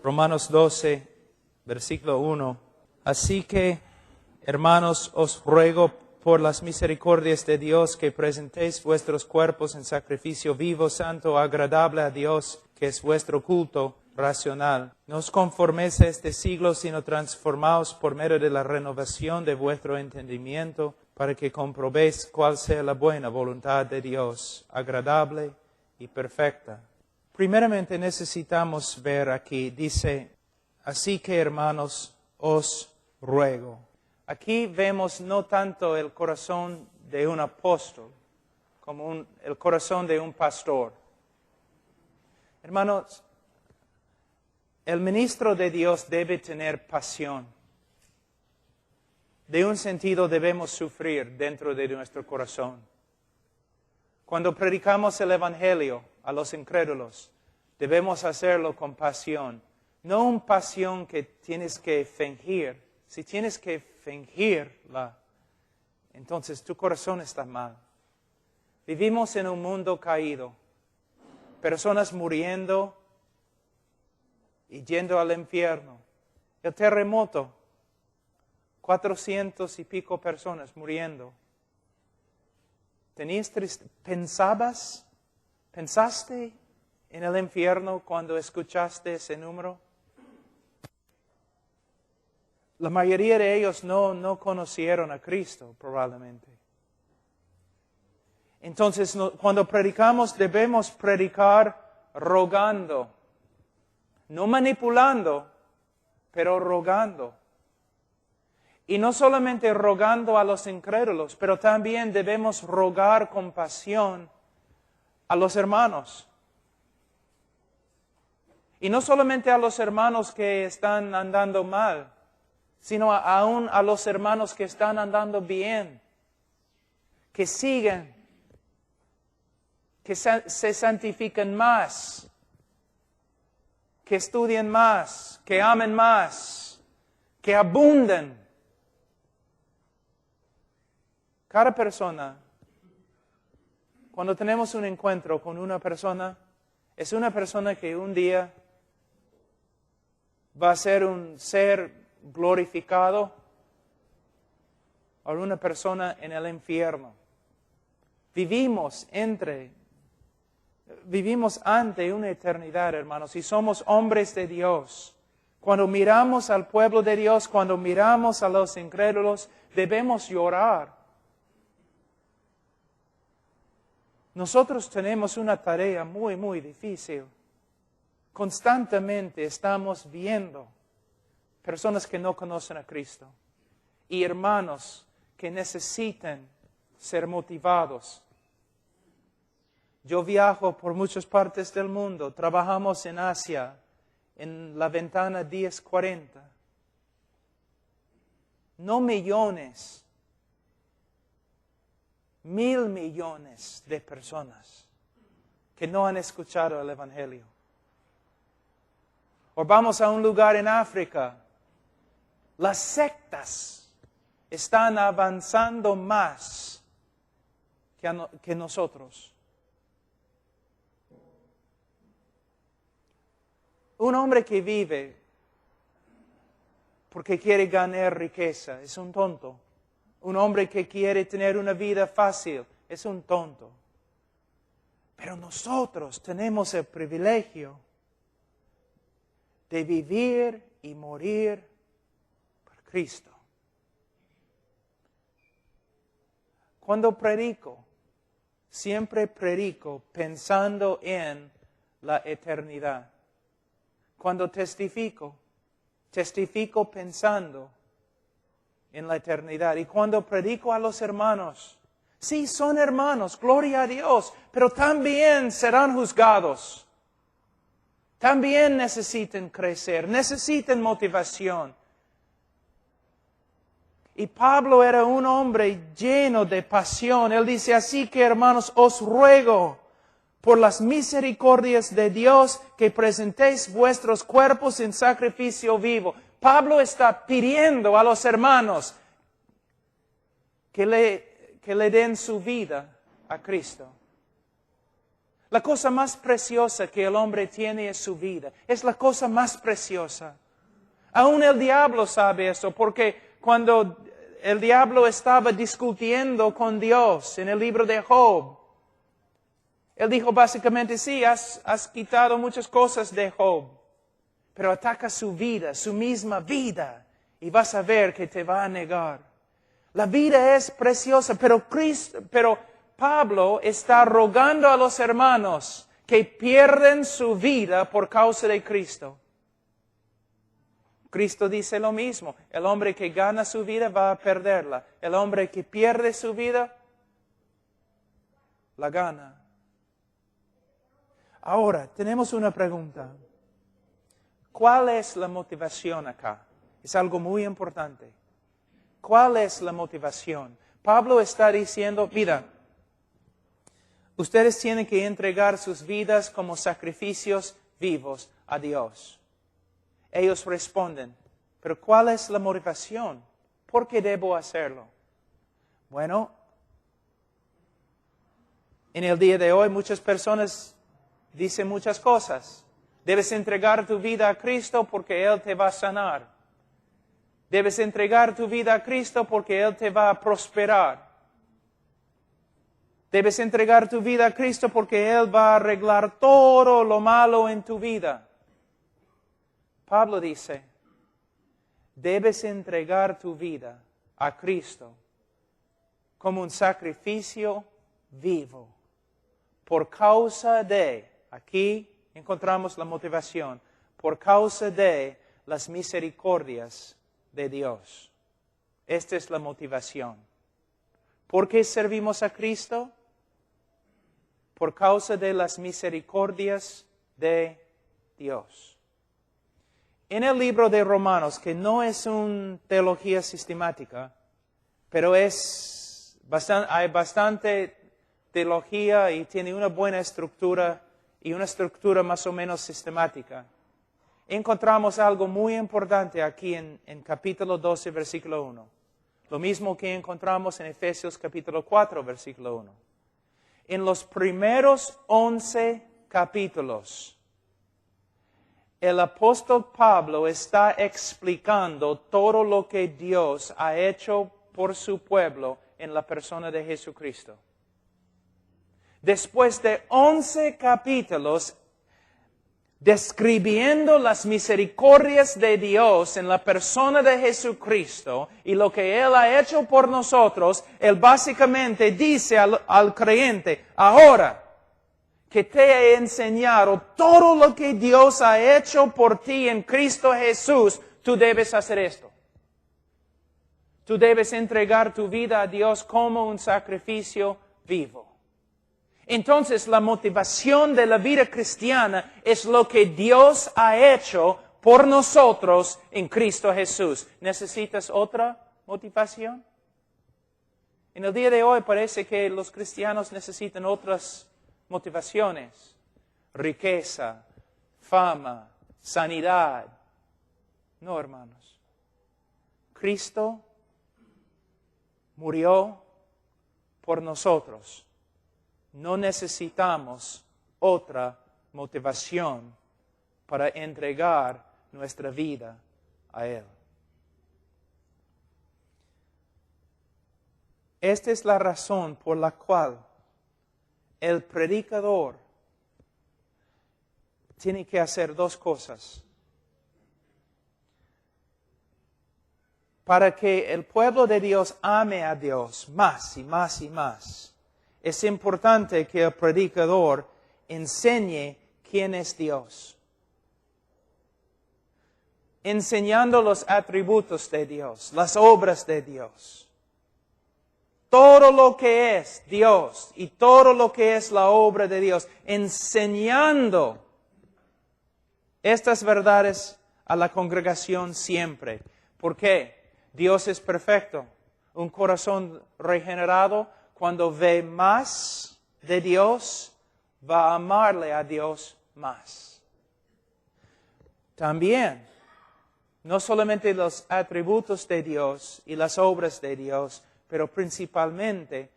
Romanos 12, versículo 1. Así que, hermanos, os ruego por las misericordias de Dios que presentéis vuestros cuerpos en sacrificio vivo, santo, agradable a Dios, que es vuestro culto racional. No os conforméis a este siglo, sino transformaos por medio de la renovación de vuestro entendimiento, para que comprobéis cuál sea la buena voluntad de Dios, agradable y perfecta. Primeramente necesitamos ver aquí, dice, así que hermanos, os ruego. Aquí vemos no tanto el corazón de un apóstol, como el corazón de un pastor. Hermanos, el ministro de Dios debe tener pasión. De un sentido debemos sufrir dentro de nuestro corazón. Cuando predicamos el Evangelio a los incrédulos, debemos hacerlo con pasión. No una pasión que tienes que fingir. Si tienes que fingirla, entonces tu corazón está mal. Vivimos en un mundo caído. Personas muriendo y yendo al infierno. El terremoto, 400 y pico personas muriendo. ¿Pensaste en el infierno cuando escuchaste ese número? La mayoría de ellos no conocieron a Cristo, probablemente. Entonces, cuando predicamos, debemos predicar rogando. No manipulando, pero rogando. Y no solamente rogando a los incrédulos, pero también debemos rogar con pasión a los hermanos. Y no solamente a los hermanos que están andando mal, sino aún a los hermanos que están andando bien, que siguen, que se santifiquen más, que estudien más, que amen más, que abunden. Cada persona, cuando tenemos un encuentro con una persona, es una persona que un día va a ser un ser glorificado o una persona en el infierno. Vivimos ante una eternidad, hermanos, y somos hombres de Dios. Cuando miramos al pueblo de Dios, cuando miramos a los incrédulos, debemos llorar. Nosotros tenemos una tarea muy, muy difícil. Constantemente estamos viendo personas que no conocen a Cristo y hermanos que necesitan ser motivados. Yo viajo por muchas partes del mundo. Trabajamos en Asia, en la ventana 1040. No millones, 1,000 millones de personas que no han escuchado el Evangelio. O vamos a un lugar en África. Las sectas están avanzando más que nosotros. Un hombre que vive porque quiere ganar riqueza es un tonto. Un hombre que quiere tener una vida fácil es un tonto. Pero nosotros tenemos el privilegio de vivir y morir por Cristo. Cuando predico, siempre predico pensando en la eternidad. Cuando testifico pensando en la eternidad. Y cuando predico a los hermanos, sí, son hermanos, gloria a Dios, pero también serán juzgados. También necesitan crecer, necesitan motivación. Y Pablo era un hombre lleno de pasión. Él dice, así que hermanos, os ruego por las misericordias de Dios que presentéis vuestros cuerpos en sacrificio vivo. Pablo está pidiendo a los hermanos que le den su vida a Cristo. La cosa más preciosa que el hombre tiene es su vida. Es la cosa más preciosa. Aún el diablo sabe eso, porque cuando el diablo estaba discutiendo con Dios en el libro de Job, él dijo básicamente, sí, has quitado muchas cosas de Job, pero ataca su vida, su misma vida, y vas a ver que te va a negar. La vida es preciosa, pero Pablo está rogando a los hermanos que pierden su vida por causa de Cristo. Cristo dice lo mismo. El hombre que gana su vida va a perderla. El hombre que pierde su vida, la gana. Ahora, tenemos una pregunta. ¿Cuál es la motivación acá? Es algo muy importante. ¿Cuál es la motivación? Pablo está diciendo, mira, ustedes tienen que entregar sus vidas como sacrificios vivos a Dios. Ellos responden, pero ¿cuál es la motivación? ¿Por qué debo hacerlo? Bueno, en el día de hoy muchas personas dicen muchas cosas. Debes entregar tu vida a Cristo porque Él te va a sanar. Debes entregar tu vida a Cristo porque Él te va a prosperar. Debes entregar tu vida a Cristo porque Él va a arreglar todo lo malo en tu vida. Pablo dice, debes entregar tu vida a Cristo como un sacrificio vivo por causa de, aquí encontramos la motivación, por causa de las misericordias de Dios. Esta es la motivación. ¿Por qué servimos a Cristo? Por causa de las misericordias de Dios. En el libro de Romanos, que no es una teología sistemática, pero hay bastante teología y tiene una buena estructura y una estructura más o menos sistemática. Encontramos algo muy importante aquí en capítulo 12, versículo 1. Lo mismo que encontramos en Efesios capítulo 4, versículo 1. En los primeros 11 capítulos, el apóstol Pablo está explicando todo lo que Dios ha hecho por su pueblo en la persona de Jesucristo. Después de 11 capítulos describiendo las misericordias de Dios en la persona de Jesucristo y lo que Él ha hecho por nosotros, Él básicamente dice al creyente, ahora que te he enseñado todo lo que Dios ha hecho por ti en Cristo Jesús, tú debes hacer esto. Tú debes entregar tu vida a Dios como un sacrificio vivo. Entonces, la motivación de la vida cristiana es lo que Dios ha hecho por nosotros en Cristo Jesús. ¿Necesitas otra motivación? En el día de hoy parece que los cristianos necesitan otras motivaciones. Riqueza, fama, sanidad. No, hermanos. Cristo murió por nosotros. No necesitamos otra motivación para entregar nuestra vida a Él. Esta es la razón por la cual el predicador tiene que hacer dos cosas. Para que el pueblo de Dios ame a Dios más y más y más, es importante que el predicador enseñe quién es Dios. Enseñando los atributos de Dios, las obras de Dios. Todo lo que es Dios y todo lo que es la obra de Dios. Enseñando estas verdades a la congregación siempre. ¿Por qué? Dios es perfecto. Un corazón regenerado, cuando ve más de Dios, va a amarle a Dios más. También, no solamente los atributos de Dios y las obras de Dios, pero principalmente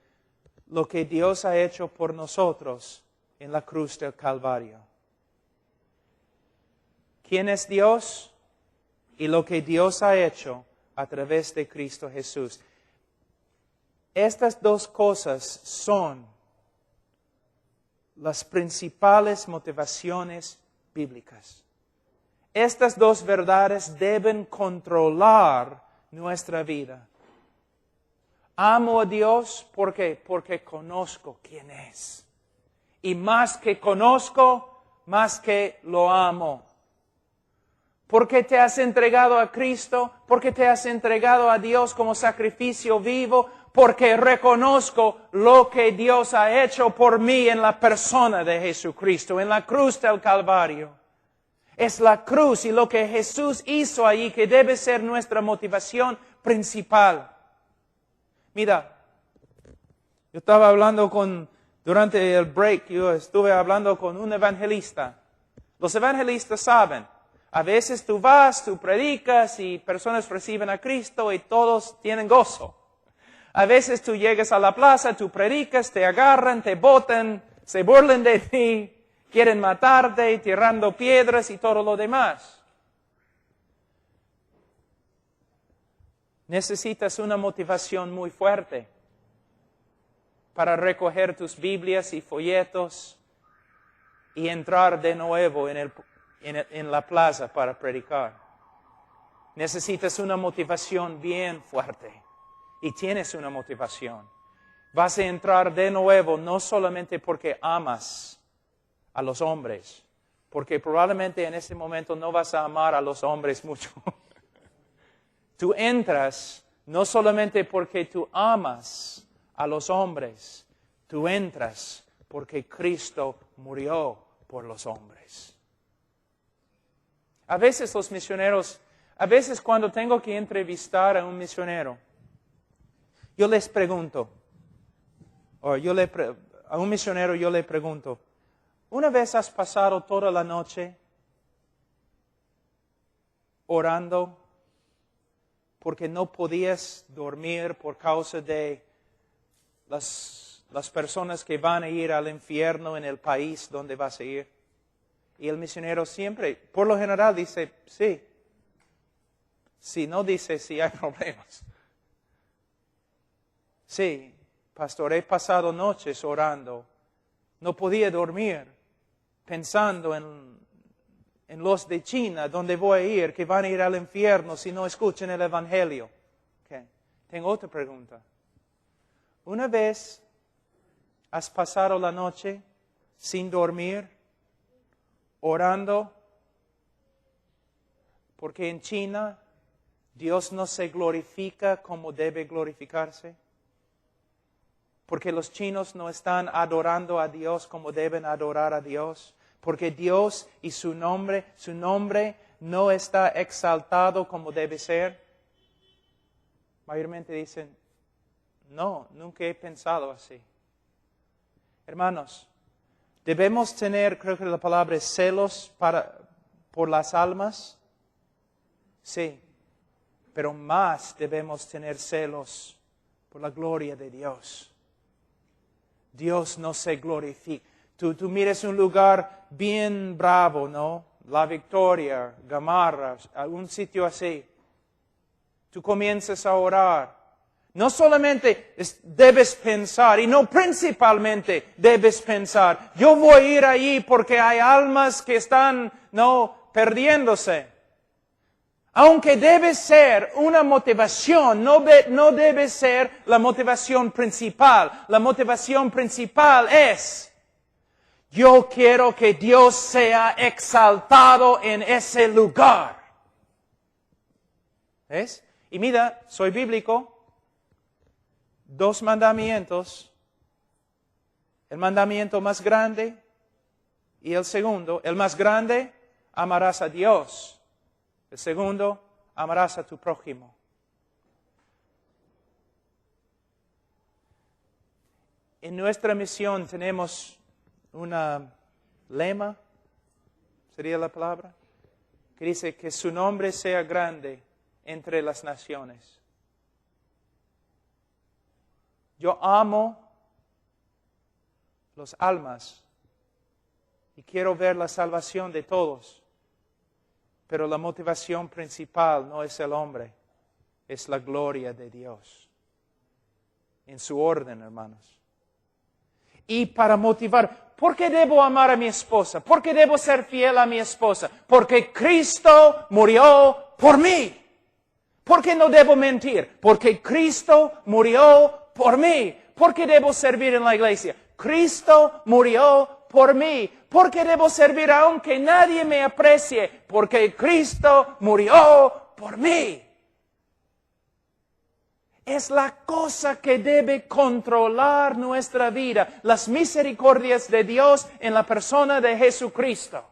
lo que Dios ha hecho por nosotros en la cruz del Calvario. ¿Quién es Dios? Y lo que Dios ha hecho a través de Cristo Jesús. Estas dos cosas son las principales motivaciones bíblicas. Estas dos verdades deben controlar nuestra vida. Amo a Dios porque conozco quién es. Y más que conozco, más que lo amo. Porque te has entregado a Cristo, porque te has entregado a Dios como sacrificio vivo, porque reconozco lo que Dios ha hecho por mí en la persona de Jesucristo, en la cruz del Calvario. Es la cruz y lo que Jesús hizo allí que debe ser nuestra motivación principal. Mira, yo estaba hablando durante el break, yo estuve hablando con un evangelista. Los evangelistas saben, a veces tú vas, tú predicas y personas reciben a Cristo y todos tienen gozo. A veces tú llegas a la plaza, tú predicas, te agarran, te botan, se burlan de ti, quieren matarte, tirando piedras y todo lo demás. Necesitas una motivación muy fuerte para recoger tus Biblias y folletos y entrar de nuevo en la plaza para predicar. Necesitas una motivación bien fuerte. Y tienes una motivación. Vas a entrar de nuevo no solamente porque amas a los hombres, porque probablemente en ese momento no vas a amar a los hombres mucho. Tú entras no solamente porque tú amas a los hombres, tú entras porque Cristo murió por los hombres. A veces los misioneros, a veces cuando tengo que entrevistar a un misionero, yo les pregunto, a un misionero yo le pregunto, ¿una vez has pasado toda la noche orando porque no podías dormir por causa de las personas que van a ir al infierno en el país donde vas a ir? Y el misionero siempre, por lo general, dice, sí. Si no dice, sí hay problemas. Sí, pastor, he pasado noches orando. No podía dormir pensando en los de China, donde voy a ir, que van a ir al infierno si no escuchan el Evangelio. Okay. Tengo otra pregunta. ¿Una vez has pasado la noche sin dormir, orando? Porque en China Dios no se glorifica como debe glorificarse. Porque los chinos no están adorando a Dios como deben adorar a Dios. Porque Dios y su nombre no está exaltado como debe ser. Mayormente dicen, no, nunca he pensado así. Hermanos, debemos tener, creo que la palabra es celos por las almas. Sí, pero más debemos tener celos por la gloria de Dios. Dios no se glorifica. Tú mires un lugar bien bravo, ¿no? La Victoria, Gamarra, algún sitio así. Tú comienzas a orar. No solamente debes pensar, y no principalmente debes pensar, yo voy a ir allí porque hay almas que están, perdiéndose. Aunque debe ser una motivación, no debe ser la motivación principal. La motivación principal es, yo quiero que Dios sea exaltado en ese lugar. ¿Ves? Y mira, soy bíblico. 2 mandamientos. El mandamiento más grande y el segundo. El más grande, amarás a Dios. El segundo, amarás a tu prójimo. En nuestra misión tenemos una lema, sería la palabra, que dice que su nombre sea grande entre las naciones. Yo amo los almas y quiero ver la salvación de todos. Pero la motivación principal no es el hombre, es la gloria de Dios. En su orden, hermanos. Y para motivar, ¿por qué debo amar a mi esposa? ¿Por qué debo ser fiel a mi esposa? Porque Cristo murió por mí. ¿Por qué no debo mentir? Porque Cristo murió por mí. ¿Por qué debo servir en la iglesia? Cristo murió por mí. ¿Por qué debo servir aunque nadie me aprecie? Porque Cristo murió por mí. Es la cosa que debe controlar nuestra vida, las misericordias de Dios en la persona de Jesucristo.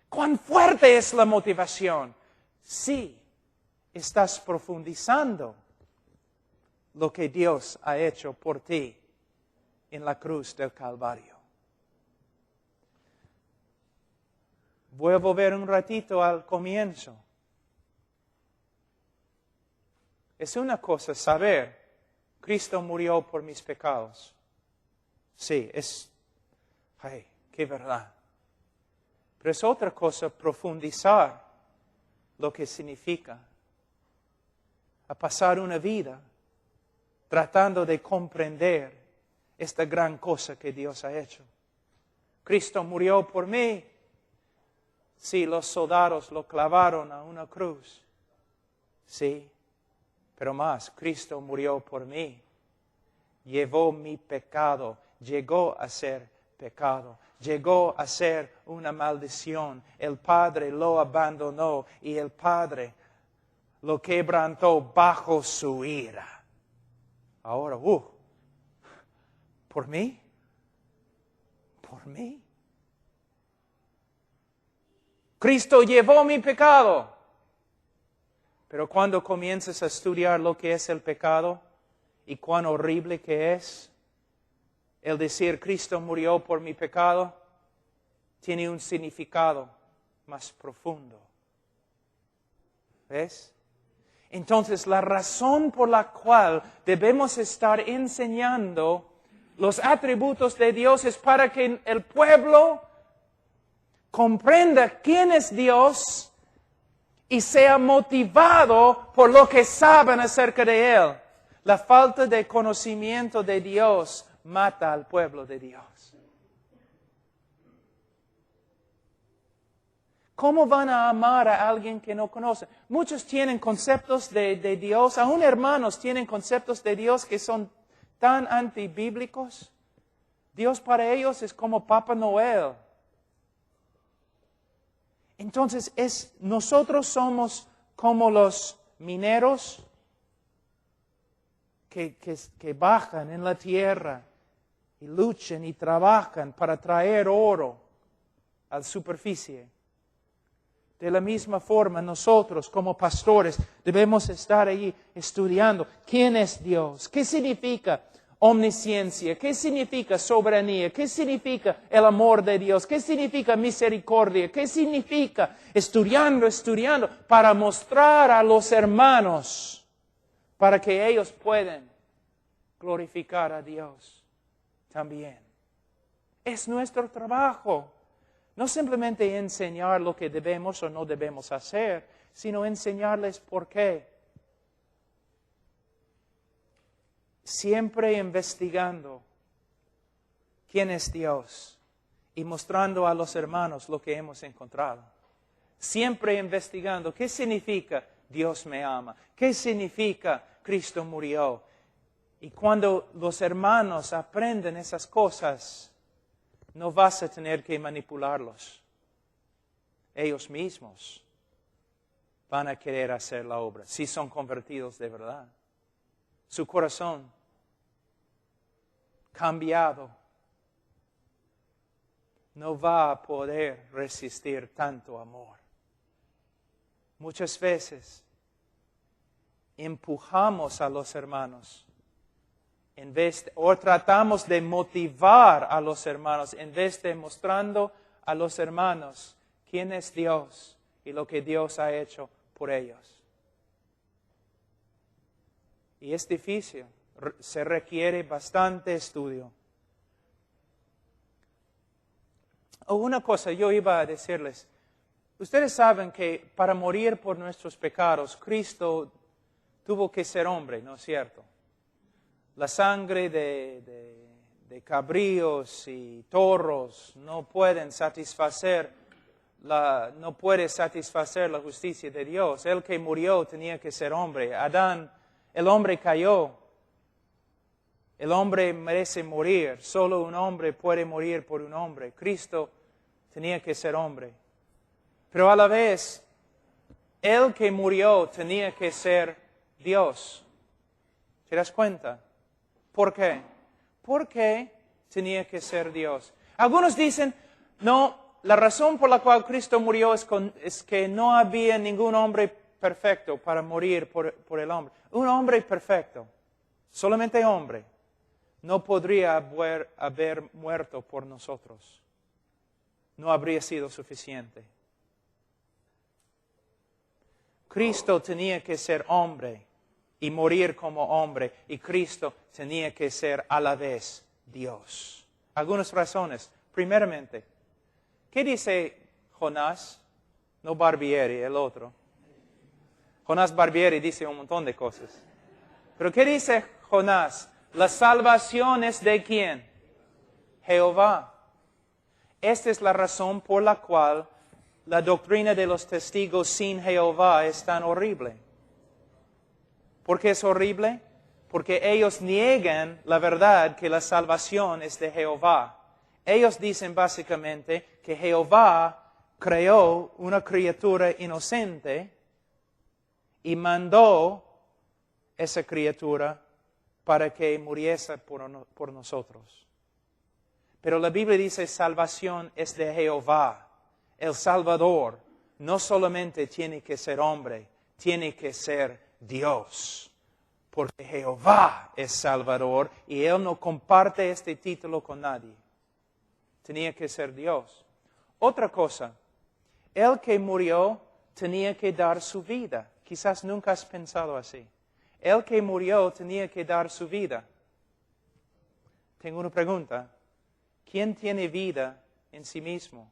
¿Cuán fuerte es la motivación? Sí, estás profundizando lo que Dios ha hecho por ti en la cruz del Calvario. Voy a volver un ratito al comienzo. Es una cosa saber, Cristo murió por mis pecados. Sí, qué verdad. Pero es otra cosa profundizar lo que significa. A pasar una vida tratando de comprender esta gran cosa que Dios ha hecho. Cristo murió por mí. Sí, los soldados lo clavaron a una cruz. Sí. Pero más, Cristo murió por mí. Llevó mi pecado. Llegó a ser pecado. Llegó a ser una maldición. El Padre lo abandonó y el Padre lo quebrantó bajo su ira. Ahora, ¿por mí? ¿Por mí? Cristo llevó mi pecado. Pero cuando comienzas a estudiar lo que es el pecado y cuán horrible que es, el decir Cristo murió por mi pecado, tiene un significado más profundo. ¿Ves? Entonces, la razón por la cual debemos estar enseñando los atributos de Dios es para que el pueblo comprenda quién es Dios y sea motivado por lo que saben acerca de Él. La falta de conocimiento de Dios mata al pueblo de Dios. ¿Cómo van a amar a alguien que no conocen? Muchos tienen conceptos de Dios, aún hermanos tienen conceptos de Dios que son tan antibíblicos. Dios para ellos es como Papá Noel. Entonces, nosotros somos como los mineros que bajan en la tierra y luchan y trabajan para traer oro a la superficie. De la misma forma, nosotros como pastores debemos estar allí estudiando quién es Dios, qué significa omnisciencia, qué significa soberanía, qué significa el amor de Dios, qué significa misericordia, qué significa estudiando para mostrar a los hermanos, para que ellos puedan glorificar a Dios también. Es nuestro trabajo. No simplemente enseñar lo que debemos o no debemos hacer, sino enseñarles por qué. Siempre investigando quién es Dios y mostrando a los hermanos lo que hemos encontrado. Siempre investigando qué significa Dios me ama, qué significa Cristo murió. Y cuando los hermanos aprenden esas cosas, no vas a tener que manipularlos. Ellos mismos van a querer hacer la obra, si son convertidos de verdad. Su corazón cambiado no va a poder resistir tanto amor. Muchas veces empujamos a los hermanos o tratamos de motivar a los hermanos en vez de mostrando a los hermanos quién es Dios y lo que Dios ha hecho por ellos. Y es difícil, se requiere bastante estudio. Una cosa yo iba a decirles. Ustedes saben que para morir por nuestros pecados, Cristo tuvo que ser hombre, ¿no es cierto? La sangre de cabríos y toros no puede satisfacer la justicia de Dios. El que murió tenía que ser hombre. Adán, el hombre cayó. El hombre merece morir. Solo un hombre puede morir por un hombre. Cristo tenía que ser hombre. Pero a la vez, el que murió tenía que ser Dios. ¿Te das cuenta? ¿Por qué? ¿Por qué tenía que ser Dios? Algunos dicen, no, la razón por la cual Cristo murió es que no había ningún hombre perfecto para morir por el hombre. Un hombre perfecto, solamente hombre, no podría haber muerto por nosotros. No habría sido suficiente. Cristo tenía que ser hombre y morir como hombre, y Cristo tenía que ser a la vez Dios. Algunas razones. Primeramente, ¿qué dice Jonás? No Barbieri, el otro. Jonás Barbieri dice un montón de cosas. Pero ¿qué dice Jonás? La salvación es de ¿quién? Jehová. Esta es la razón por la cual la doctrina de los testigos sin Jehová es tan horrible. ¿Por qué es horrible? Porque ellos niegan la verdad que la salvación es de Jehová. Ellos dicen básicamente que Jehová creó una criatura inocente y mandó esa criatura para que muriese por nosotros. Pero la Biblia dice salvación es de Jehová. El Salvador no solamente tiene que ser hombre, tiene que ser Dios. Porque Jehová es Salvador y Él no comparte este título con nadie. Tenía que ser Dios. Otra cosa, el que murió tenía que dar su vida. Quizás nunca has pensado así. El que murió tenía que dar su vida. Tengo una pregunta. ¿Quién tiene vida en sí mismo?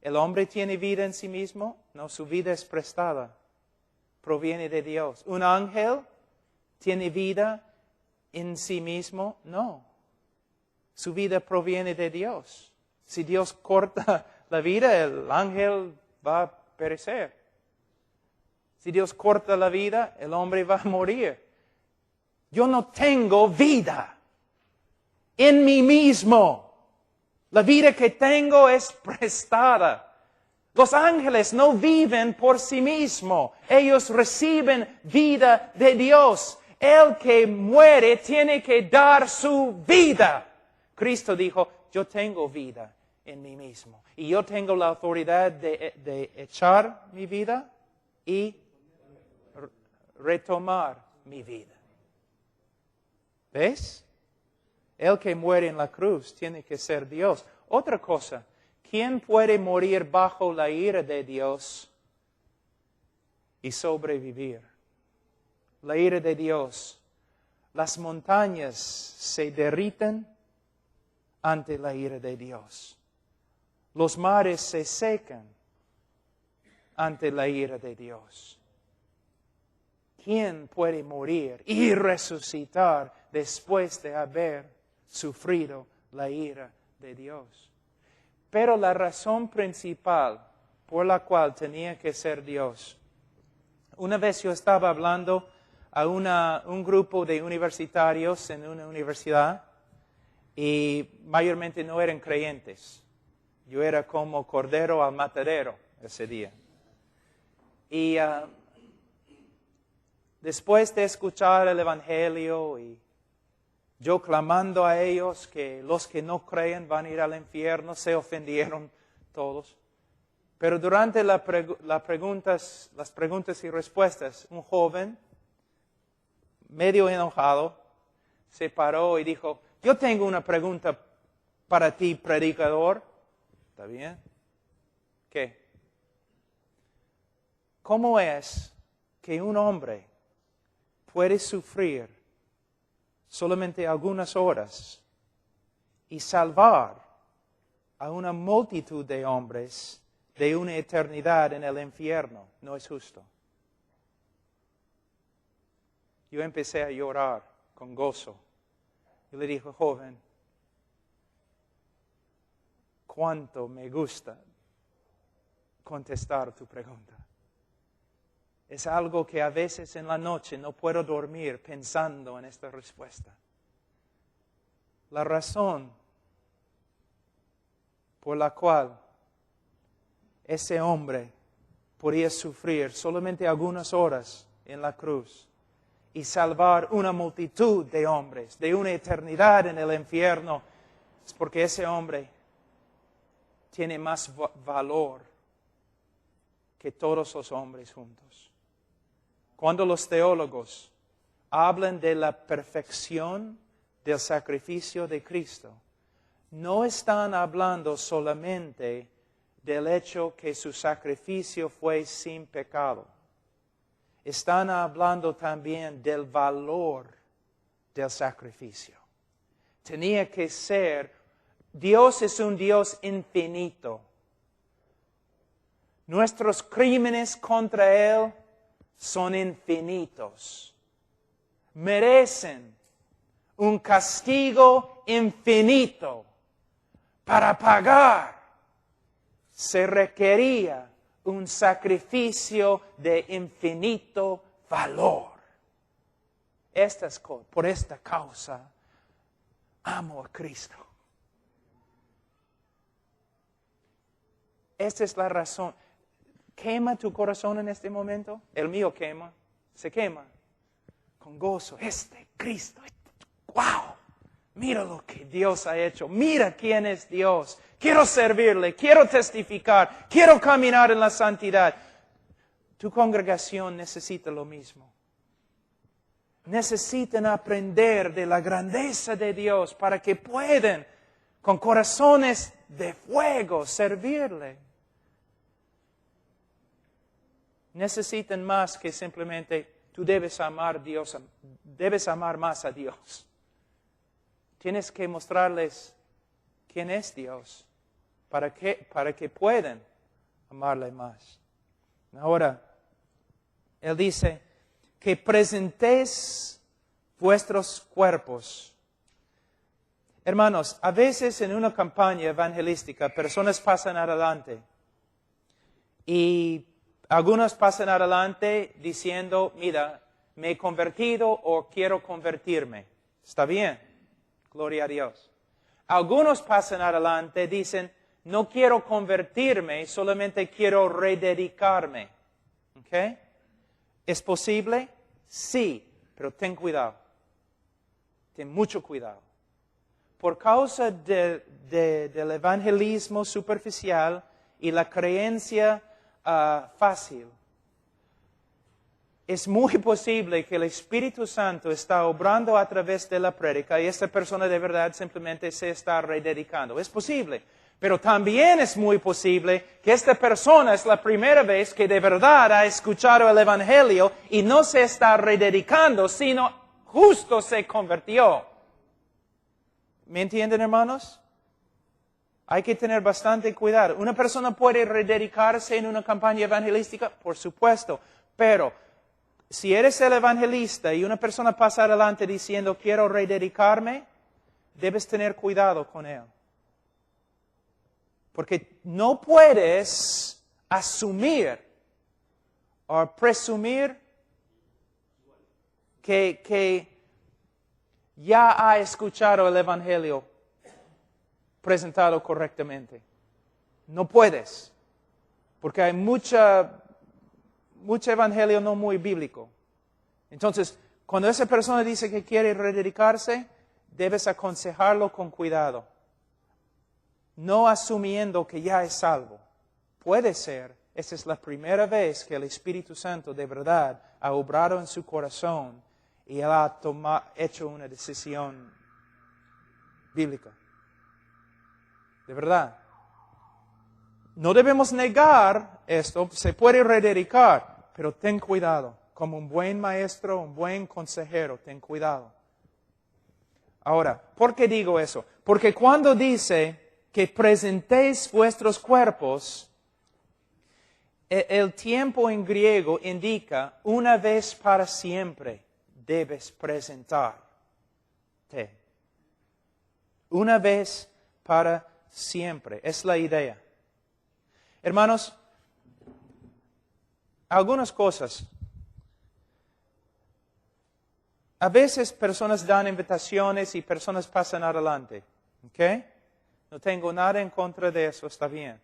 ¿El hombre tiene vida en sí mismo? No, su vida es prestada. Proviene de Dios. ¿Un ángel tiene vida en sí mismo? No. Su vida proviene de Dios. Si Dios corta la vida, el ángel va a perecer. Si Dios corta la vida, el hombre va a morir. Yo no tengo vida en mí mismo. La vida que tengo es prestada. Los ángeles no viven por sí mismos. Ellos reciben vida de Dios. El que muere tiene que dar su vida. Cristo dijo, yo tengo vida en mí mismo. Y yo tengo la autoridad de echar mi vida y retomar mi vida. ¿Ves? El que muere en la cruz tiene que ser Dios. Otra cosa, ¿quién puede morir bajo la ira de Dios y sobrevivir? La ira de Dios. Las montañas se derriten ante la ira de Dios. Los mares se secan ante la ira de Dios. ¿Quién puede morir y resucitar después de haber sufrido la ira de Dios? Pero la razón principal por la cual tenía que ser Dios. Una vez yo estaba hablando a un grupo de universitarios en una universidad y mayormente no eran creyentes. Yo era como cordero al matadero ese día. Y después de escuchar el Evangelio y yo clamando a ellos que los que no creen van a ir al infierno, se ofendieron todos. Pero durante las preguntas y respuestas, un joven, medio enojado, se paró y dijo, yo tengo una pregunta para ti, predicador. ¿Está bien? ¿Qué? ¿Cómo es que un hombre puede sufrir solamente algunas horas y salvar a una multitud de hombres de una eternidad en el infierno. No es justo. Yo empecé a llorar con gozo. Y le dije, joven, cuánto me gusta contestar tu pregunta. Es algo que a veces en la noche no puedo dormir pensando en esta respuesta. La razón por la cual ese hombre podía sufrir solamente algunas horas en la cruz y salvar una multitud de hombres de una eternidad en el infierno, es porque ese hombre tiene más valor que todos los hombres juntos. Cuando los teólogos hablan de la perfección del sacrificio de Cristo, no están hablando solamente del hecho que su sacrificio fue sin pecado. Están hablando también del valor del sacrificio. Tenía que ser, Dios es un Dios infinito. Nuestros crímenes contra Él son infinitos. Merecen un castigo infinito. Para pagar se requería un sacrificio de infinito valor. Por esta causa, amo a Cristo. Esta es la razón. ¿Quema tu corazón en este momento? El mío quema, se quema. Con gozo, Cristo, wow, mira lo que Dios ha hecho, mira quién es Dios. Quiero servirle, quiero testificar, quiero caminar en la santidad. Tu congregación necesita lo mismo. Necesitan aprender de la grandeza de Dios para que puedan, con corazones de fuego, servirle. Necesitan más que simplemente tú debes amar a Dios, debes amar más a Dios. Tienes que mostrarles quién es Dios para que puedan amarle más. Ahora, Él dice que presentéis vuestros cuerpos. Hermanos, a veces en una campaña evangelística personas pasan adelante y algunos pasan adelante diciendo, mira, me he convertido o quiero convertirme. Está bien, gloria a Dios. Algunos pasan adelante y dicen, no quiero convertirme, solamente quiero rededicarme. ¿Ok? ¿Es posible? Sí, pero ten cuidado. Ten mucho cuidado. Por causa del evangelismo superficial y la creencia fácil, es muy posible que el Espíritu Santo está obrando a través de la prédica y esta persona de verdad simplemente se está rededicando. Es posible. Pero también es muy posible que esta persona es la primera vez que de verdad ha escuchado el Evangelio y no se está rededicando, sino justo se convirtió. ¿Me entienden, hermanos? Hay que tener bastante cuidado. ¿Una persona puede rededicarse en una campaña evangelística? Por supuesto. Pero si eres el evangelista y una persona pasa adelante diciendo quiero rededicarme, debes tener cuidado con él. Porque no puedes asumir o presumir que ya ha escuchado el Evangelio presentado correctamente. No puedes. Porque hay mucho Evangelio no muy bíblico. Entonces, cuando esa persona dice que quiere rededicarse, debes aconsejarlo con cuidado. No asumiendo que ya es salvo. Puede ser, esta es la primera vez que el Espíritu Santo de verdad ha obrado en su corazón y él ha hecho una decisión bíblica. De verdad. No debemos negar esto, se puede rededicar, pero ten cuidado. Como un buen maestro, un buen consejero, ten cuidado. Ahora, ¿por qué digo eso? Porque cuando dice que presentéis vuestros cuerpos, el tiempo en griego indica una vez para siempre debes presentarte. Una vez para siempre. Es la idea. Hermanos, algunas cosas. A veces personas dan invitaciones y personas pasan adelante. ¿Ok? No tengo nada en contra de eso, está bien.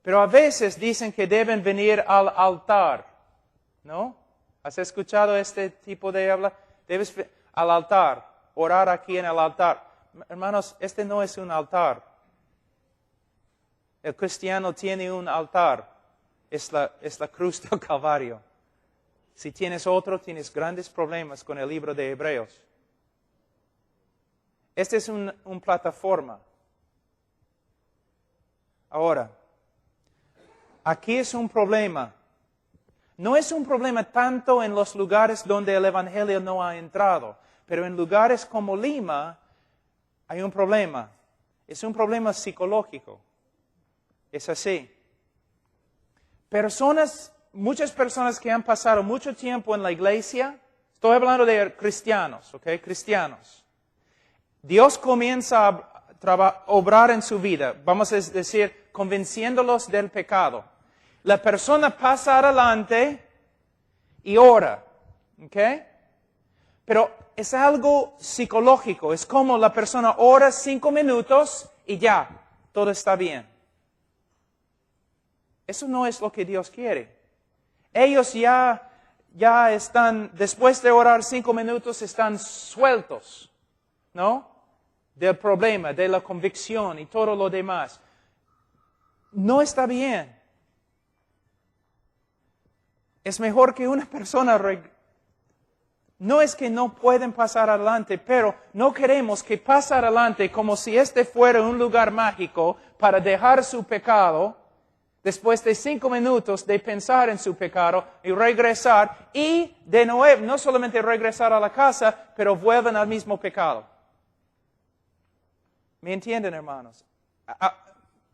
Pero a veces dicen que deben venir al altar. ¿No? ¿Has escuchado este tipo de habla? Debes al altar, orar aquí en el altar. Hermanos, este no es un altar. El cristiano tiene un altar. Es la cruz del Calvario. Si tienes otro, tienes grandes problemas con el libro de Hebreos. Este es una plataforma. Ahora, aquí es un problema. No es un problema tanto en los lugares donde el Evangelio no ha entrado, pero en lugares como Lima hay un problema. Es un problema psicológico. Es así. Muchas personas que han pasado mucho tiempo en la iglesia, estoy hablando de cristianos, ¿ok? Cristianos. Dios comienza a obrar en su vida, vamos a decir, convenciéndolos del pecado. La persona pasa adelante y ora, ¿ok? Pero es algo psicológico, es como la persona ora 5 minutos y ya, todo está bien. Eso no es lo que Dios quiere. Ellos ya están, después de orar 5 minutos, están sueltos, ¿no? Del problema, de la convicción y todo lo demás. No está bien. Es mejor que una persona... No es que no pueden pasar adelante, pero no queremos que pase adelante como si este fuera un lugar mágico para dejar su pecado después de 5 minutos de pensar en su pecado y regresar y de nuevo, no solamente regresar a la casa, pero vuelven al mismo pecado. ¿Me entienden, hermanos?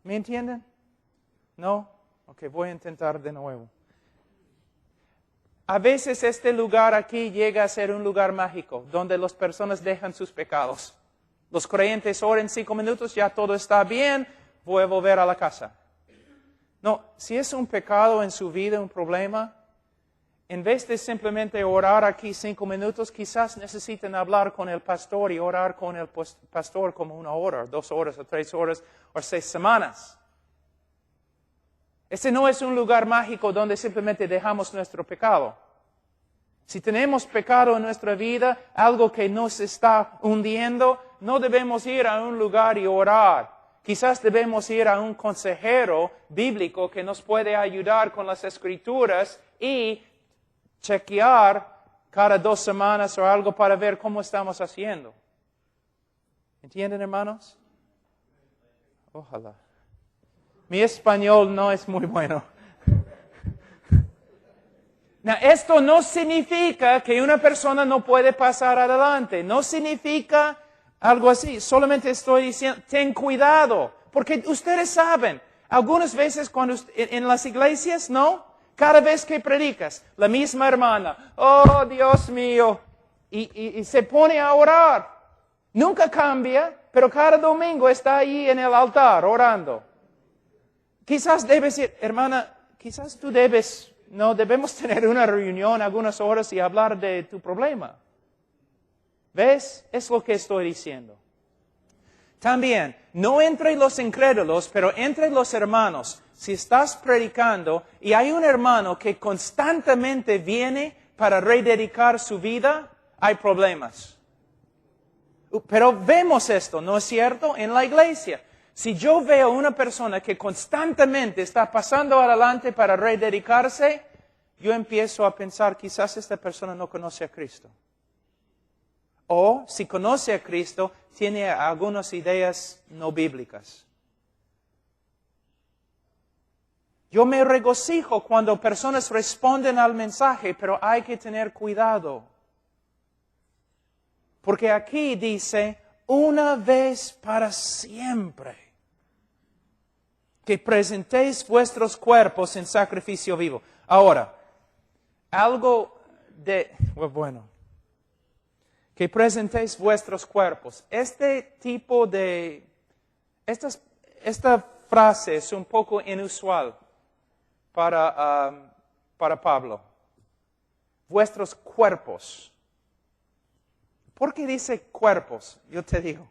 ¿Me entienden? ¿No? Ok, voy a intentar de nuevo. A veces este lugar aquí llega a ser un lugar mágico, donde las personas dejan sus pecados. Los creyentes oran 5 minutos, ya todo está bien, voy a volver a la casa. No, si es un pecado en su vida, un problema, en vez de simplemente orar aquí 5 minutos, quizás necesiten hablar con el pastor y orar con el pastor como 1 hora, 2 horas, o 3 horas, o 6 semanas. Este no es un lugar mágico donde simplemente dejamos nuestro pecado. Si tenemos pecado en nuestra vida, algo que nos está hundiendo, no debemos ir a un lugar y orar. Quizás debemos ir a un consejero bíblico que nos puede ayudar con las escrituras y chequear cada 2 semanas o algo para ver cómo estamos haciendo. ¿Entienden, hermanos? Ojalá. Mi español no es muy bueno. Esto no significa que una persona no puede pasar adelante. No significa algo así. Solamente estoy diciendo, ten cuidado. Porque ustedes saben, algunas veces cuando en las iglesias, ¿no? Cada vez que predicas, la misma hermana, oh Dios mío, y se pone a orar. Nunca cambia, pero cada domingo está ahí en el altar orando. Quizás debes ir, hermana, quizás tú debemos tener una reunión algunas horas y hablar de tu problema. ¿Ves? Es lo que estoy diciendo. También, no entre los incrédulos, pero entre los hermanos. Si estás predicando y hay un hermano que constantemente viene para rededicar su vida, hay problemas. Pero vemos esto, ¿no es cierto? En la iglesia. Si yo veo una persona que constantemente está pasando adelante para rededicarse, yo empiezo a pensar, quizás esta persona no conoce a Cristo. O, si conoce a Cristo, tiene algunas ideas no bíblicas. Yo me regocijo cuando personas responden al mensaje, pero hay que tener cuidado. Porque aquí dice, una vez para siempre. que presentéis vuestros cuerpos en sacrificio vivo. Ahora, algo de, bueno, que presentéis vuestros cuerpos. Esta frase es un poco inusual para Pablo. Vuestros cuerpos. ¿Por qué dice cuerpos? Yo te digo.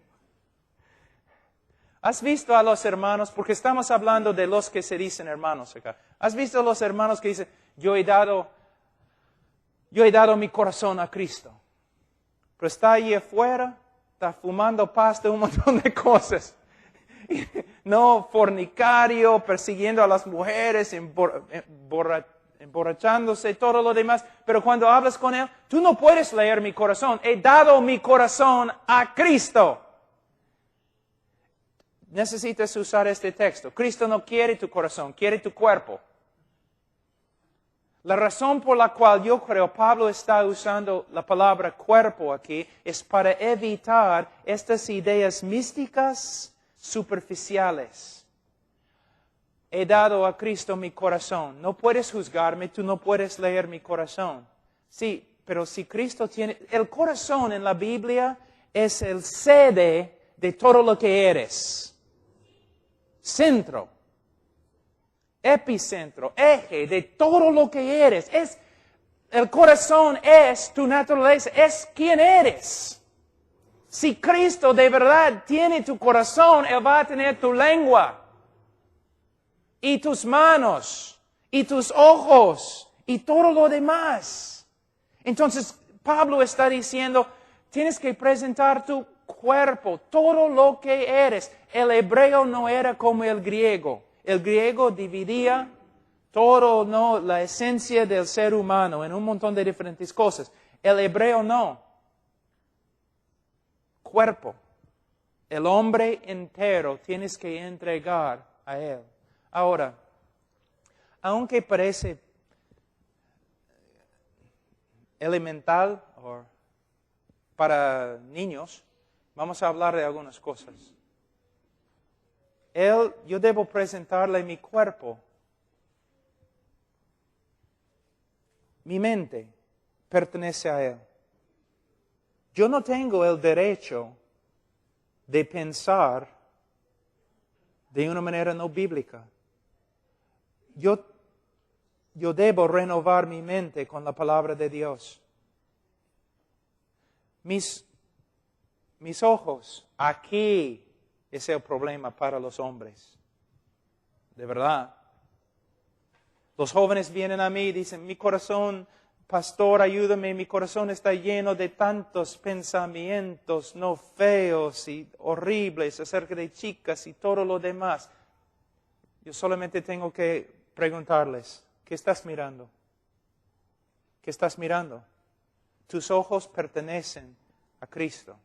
¿Has visto a los hermanos? Porque estamos hablando de los que se dicen hermanos acá. ¿Has visto a los hermanos que dicen, yo he dado mi corazón a Cristo? Pero está ahí afuera, está fumando pasta, un montón de cosas. No, fornicario, persiguiendo a las mujeres, emborrachándose, todo lo demás. Pero cuando hablas con él, tú no puedes leer mi corazón. He dado mi corazón a Cristo. Necesitas usar este texto. Cristo no quiere tu corazón, quiere tu cuerpo. La razón por la cual yo creo Pablo está usando la palabra cuerpo aquí es para evitar estas ideas místicas superficiales. He dado a Cristo mi corazón. No puedes juzgarme, tú no puedes leer mi corazón. Sí, pero si Cristo tiene... El corazón en la Biblia es el sede de todo lo que eres. Centro, epicentro, eje de todo lo que eres. El corazón es tu naturaleza, es quien eres. Si Cristo de verdad tiene tu corazón, Él va a tener tu lengua, y tus manos, y tus ojos, y todo lo demás. Entonces, Pablo está diciendo, tienes que presentar tu cuerpo, todo lo que eres. El hebreo no era como el griego. El griego dividía todo, ¿no?, la esencia del ser humano en un montón de diferentes cosas. El hebreo no. Cuerpo. El hombre entero tienes que entregar a Él. Ahora, aunque parece elemental o para niños, vamos a hablar de algunas cosas. Yo debo presentarle mi cuerpo. Mi mente pertenece a Él. Yo no tengo el derecho de pensar de una manera no bíblica. Yo debo renovar mi mente con la palabra de Dios. Mis ojos, aquí es el problema para los hombres. De verdad. Los jóvenes vienen a mí y dicen, mi corazón, pastor, ayúdame, mi corazón está lleno de tantos pensamientos no feos y horribles acerca de chicas y todo lo demás. Yo solamente tengo que preguntarles, ¿qué estás mirando? ¿Qué estás mirando? Tus ojos pertenecen a Cristo.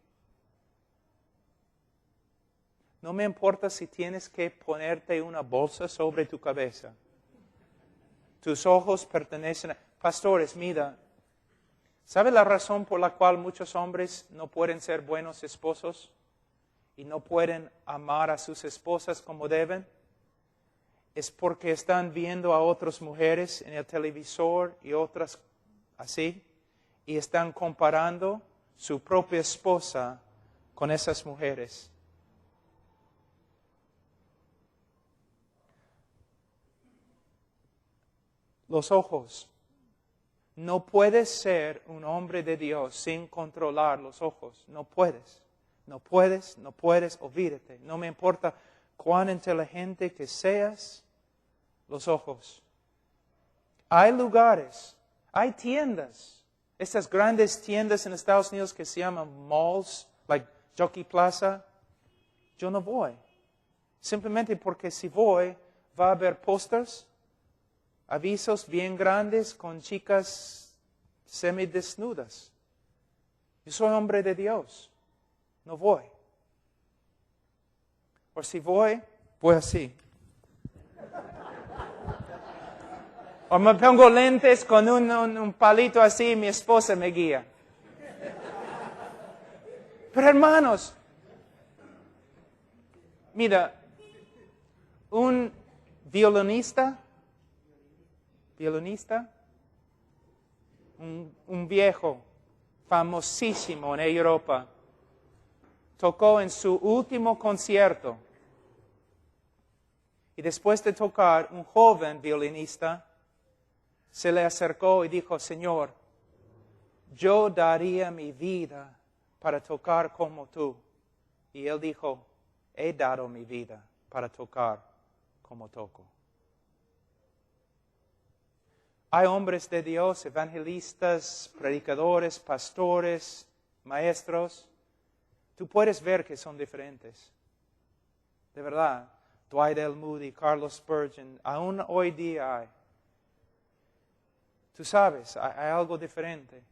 No me importa si tienes que ponerte una bolsa sobre tu cabeza. Tus ojos pertenecen a... Pastores, mira, ¿sabe la razón por la cual muchos hombres no pueden ser buenos esposos y no pueden amar a sus esposas como deben? Es porque están viendo a otras mujeres en el televisor y otras así, y están comparando su propia esposa con esas mujeres. Los ojos. No puedes ser un hombre de Dios sin controlar los ojos. No puedes. No puedes, olvídate. No me importa cuán inteligente que seas, los ojos. Hay lugares, hay tiendas, estas grandes tiendas en Estados Unidos que se llaman malls, like Jockey Plaza. Yo no voy. Simplemente porque si voy, va a haber pósters, avisos bien grandes con chicas semidesnudas. Yo soy hombre de Dios. No voy. O si voy así. O me pongo lentes con un palito así y mi esposa me guía. Pero hermanos, mira, un violinista, un viejo famosísimo en Europa, tocó en su último concierto. Y después de tocar, un joven violinista se le acercó y dijo, Señor, yo daría mi vida para tocar como tú. Y él dijo, he dado mi vida para tocar como toco. Hay hombres de Dios, evangelistas, predicadores, pastores, maestros. Tú puedes ver que son diferentes. De verdad. Dwight L. Moody, Carlos Spurgeon, aún hoy día hay. Tú sabes, hay algo diferente.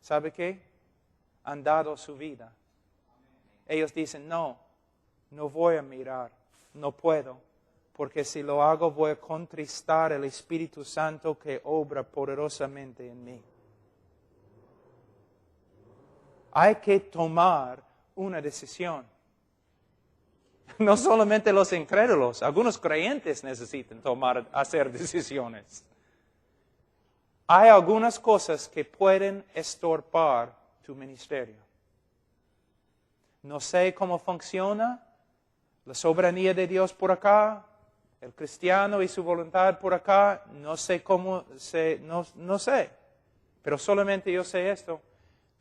¿Sabe qué? Han dado su vida. Ellos dicen, no voy a mirar, no puedo, porque si lo hago voy a contristar el Espíritu Santo que obra poderosamente en mí. Hay que tomar una decisión. No solamente los incrédulos, algunos creyentes necesitan hacer decisiones. Hay algunas cosas que pueden estorbar tu ministerio. No sé cómo funciona la soberanía de Dios por acá, el cristiano y su voluntad por acá, no sé cómo, no sé, pero solamente yo sé esto.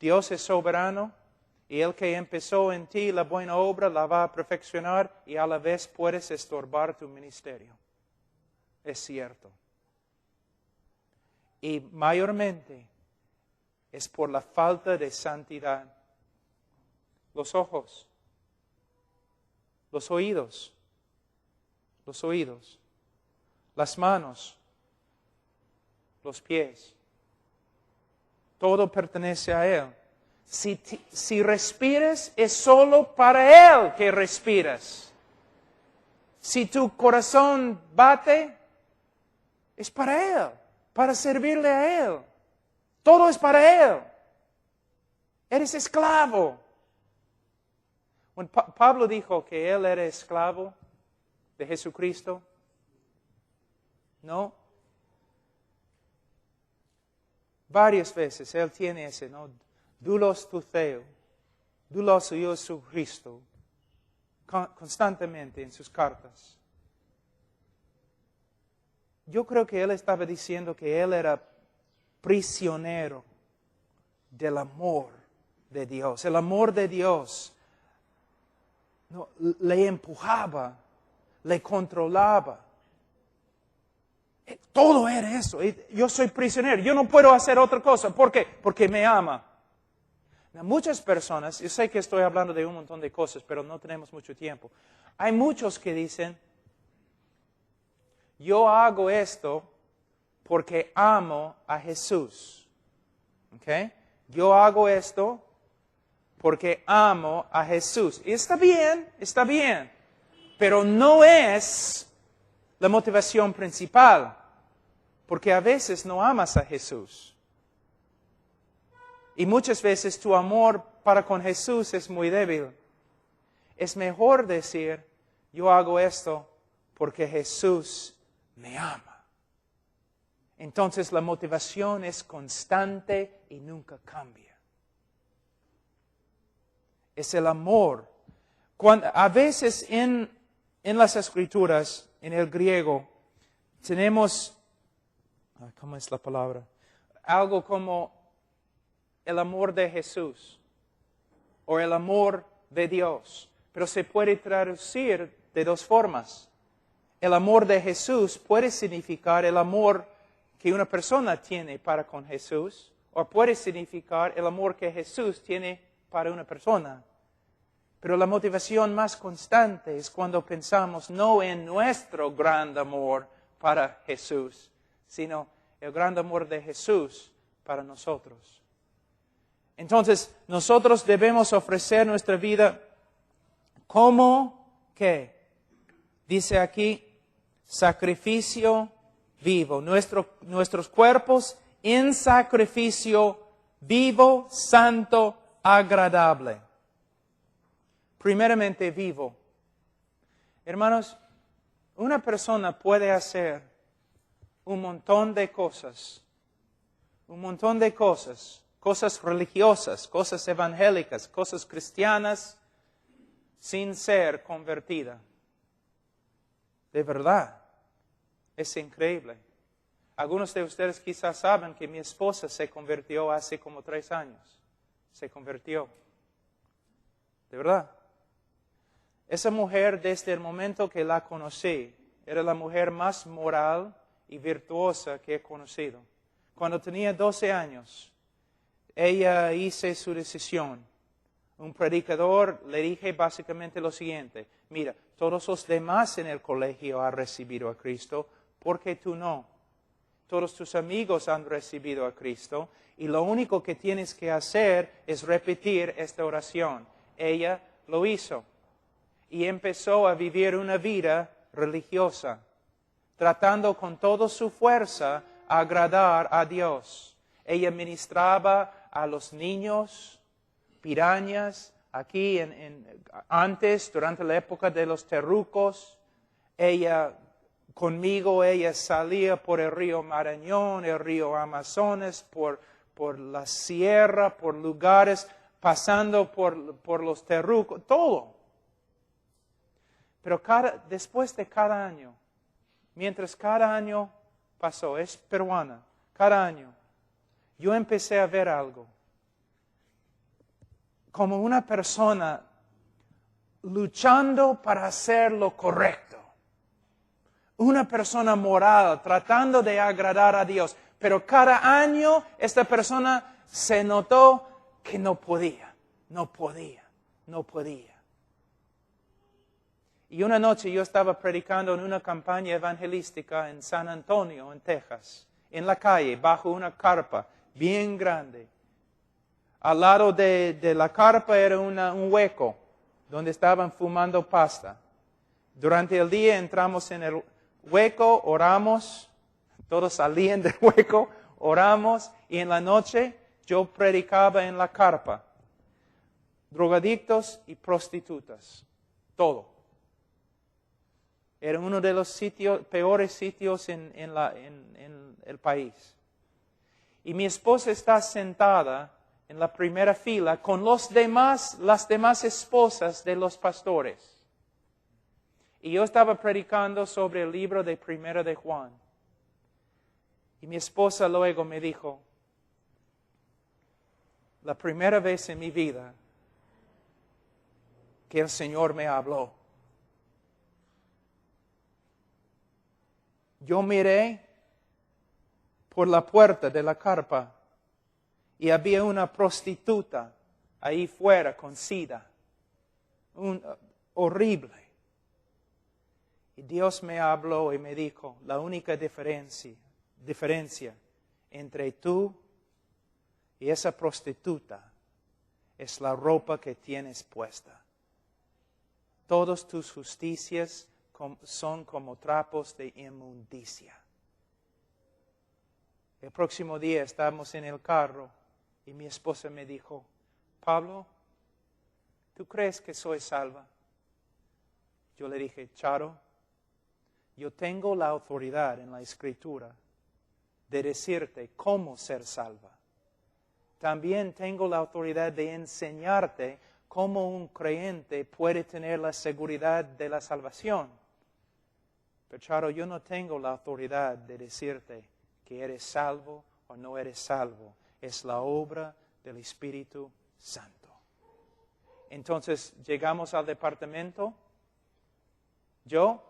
Dios es soberano y el que empezó en ti la buena obra la va a perfeccionar y a la vez puedes estorbar tu ministerio. Es cierto. Y mayormente es por la falta de santidad. Los ojos, los oídos, las manos, los pies. Todo pertenece a Él. Si respiras, es solo para Él que respiras. Si tu corazón bate, es para Él, para servirle a Él. Todo es para Él. Eres esclavo. Cuando Pablo dijo que él era esclavo de Jesucristo, ¿no? Varias veces él tiene ese, ¿no? Doulos tu Theo, doulos Iesu Christo, constantemente en sus cartas. Yo creo que él estaba diciendo que él era prisionero del amor de Dios. El amor de Dios le empujaba, le controlaba. Todo era eso. Yo soy prisionero. Yo no puedo hacer otra cosa. ¿Por qué? Porque me ama. Muchas personas, yo sé que estoy hablando de un montón de cosas, pero no tenemos mucho tiempo. Hay muchos que dicen, yo hago esto porque amo a Jesús. ¿Okay? Yo hago esto porque amo a Jesús. Y está bien, pero no es la motivación principal, porque a veces no amas a Jesús. Y muchas veces tu amor para con Jesús es muy débil. Es mejor decir, yo hago esto porque Jesús me ama. Entonces la motivación es constante y nunca cambia. Es el amor. A veces en las Escrituras, en el griego, tenemos, ¿cómo es la palabra? Algo como el amor de Jesús o el amor de Dios. Pero se puede traducir de dos formas. El amor de Jesús puede significar el amor que una persona tiene para con Jesús, o puede significar el amor que Jesús tiene para una persona. Pero la motivación más constante es cuando pensamos no en nuestro gran amor para Jesús, sino el gran amor de Jesús para nosotros. Entonces, nosotros debemos ofrecer nuestra vida como, ¿qué? Dice aquí, sacrificio vivo. Nuestros cuerpos en sacrificio vivo, santo, agradable. Primeramente vivo. Hermanos, Una persona puede hacer un montón de cosas, cosas religiosas, cosas evangélicas, cosas cristianas, sin ser convertida. De verdad, es increíble. Algunos de ustedes quizás saben que mi esposa se convirtió hace como 3 años. Se convirtió. De verdad. Esa mujer, desde el momento que la conocí, era la mujer más moral y virtuosa que he conocido. Cuando tenía 12 años, ella hizo su decisión. Un predicador le dije básicamente lo siguiente: mira, todos los demás en el colegio han recibido a Cristo, ¿por qué tú no? Todos tus amigos han recibido a Cristo y lo único que tienes que hacer es repetir esta oración. Ella lo hizo y empezó a vivir una vida religiosa, tratando con toda su fuerza agradar a Dios. Ella ministraba a los niños, pirañas, aquí antes, durante la época de los terrucos. Conmigo ella salía por el río Marañón, el río Amazonas, por la sierra, por lugares, pasando por los terrucos, todo. Pero después de cada año, mientras cada año pasó, es peruana, cada año, yo empecé a ver algo. Como una persona luchando para hacer lo correcto. Una persona moral, tratando de agradar a Dios. Pero cada año esta persona se notó que no podía. Y una noche yo estaba predicando en una campaña evangelística en San Antonio, en Texas, en la calle, bajo una carpa bien grande. Al lado de la carpa era un hueco donde estaban fumando pasta. Durante el día entramos en el hueco, oramos, todos salían del hueco, oramos, y en la noche yo predicaba en la carpa. Drogadictos y prostitutas, todo. Era uno de los peores sitios en el país. Y mi esposa está sentada en la primera fila con las demás esposas de los pastores. Y yo estaba predicando sobre el libro de Primera de Juan. Y mi esposa luego me dijo, la primera vez en mi vida que el Señor me habló. Yo miré por la puerta de la carpa y había una prostituta ahí fuera con sida. Horrible. Y Dios me habló y me dijo, la única diferencia entre tú y esa prostituta es la ropa que tienes puesta. Todas tus justicias son como trapos de inmundicia. El próximo día estábamos en el carro y mi esposa me dijo, Pablo, ¿tú crees que soy salva? Yo le dije, Charo, yo tengo la autoridad en la Escritura de decirte cómo ser salva. También tengo la autoridad de enseñarte cómo un creyente puede tener la seguridad de la salvación. Pero Charo, yo no tengo la autoridad de decirte que eres salvo o no eres salvo. Es la obra del Espíritu Santo. Entonces llegamos al departamento. Yo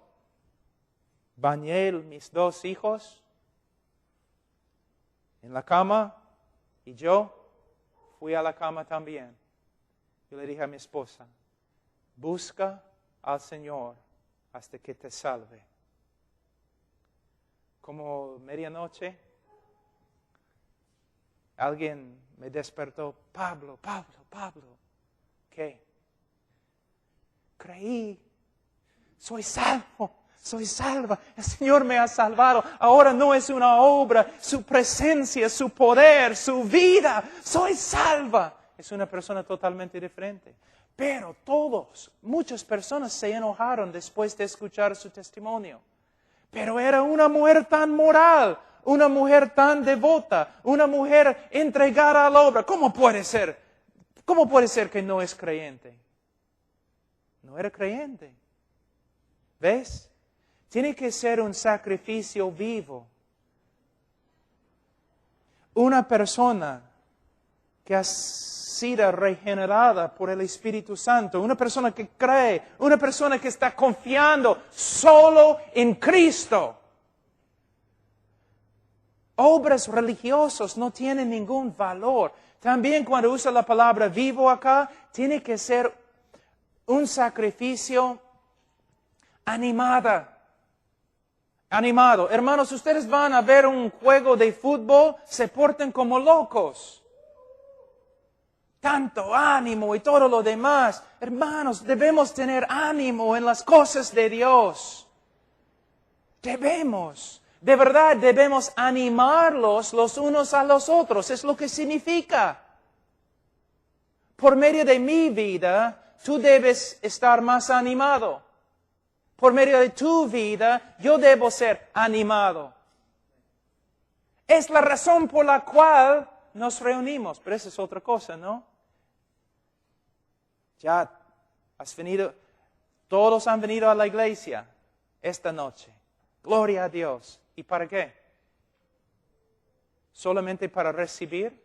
bañé mis 2 hijos en la cama y yo fui a la cama también. Yo le dije a mi esposa, busca al Señor hasta que te salve. Como medianoche, alguien me despertó, Pablo. ¿Qué? Creí, soy salva, el Señor me ha salvado. Ahora no es una obra, su presencia, su poder, su vida, soy salva. Es una persona totalmente diferente. Pero muchas personas se enojaron después de escuchar su testimonio. Pero era una mujer tan moral, una mujer tan devota, una mujer entregada a la obra. ¿Cómo puede ser? ¿Cómo puede ser que no es creyente? No era creyente. ¿Ves? Tiene que ser un sacrificio vivo. Una persona que ha sido regenerada por el Espíritu Santo, una persona que cree, una persona que está confiando solo en Cristo. Obras religiosas no tienen ningún valor. También cuando usa la palabra vivo acá, tiene que ser un sacrificio animado. Hermanos, ustedes van a ver un juego de fútbol, se portan como locos. Tanto ánimo y todo lo demás. Hermanos, debemos tener ánimo en las cosas de Dios. De verdad debemos animarlos los unos a los otros. Es lo que significa. Por medio de mi vida, tú debes estar más animado. Por medio de tu vida, yo debo ser animado. Es la razón por la cual nos reunimos. Pero esa es otra cosa, ¿no? Ya has venido, todos han venido a la iglesia esta noche. Gloria a Dios. ¿Y para qué? ¿Solamente para recibir?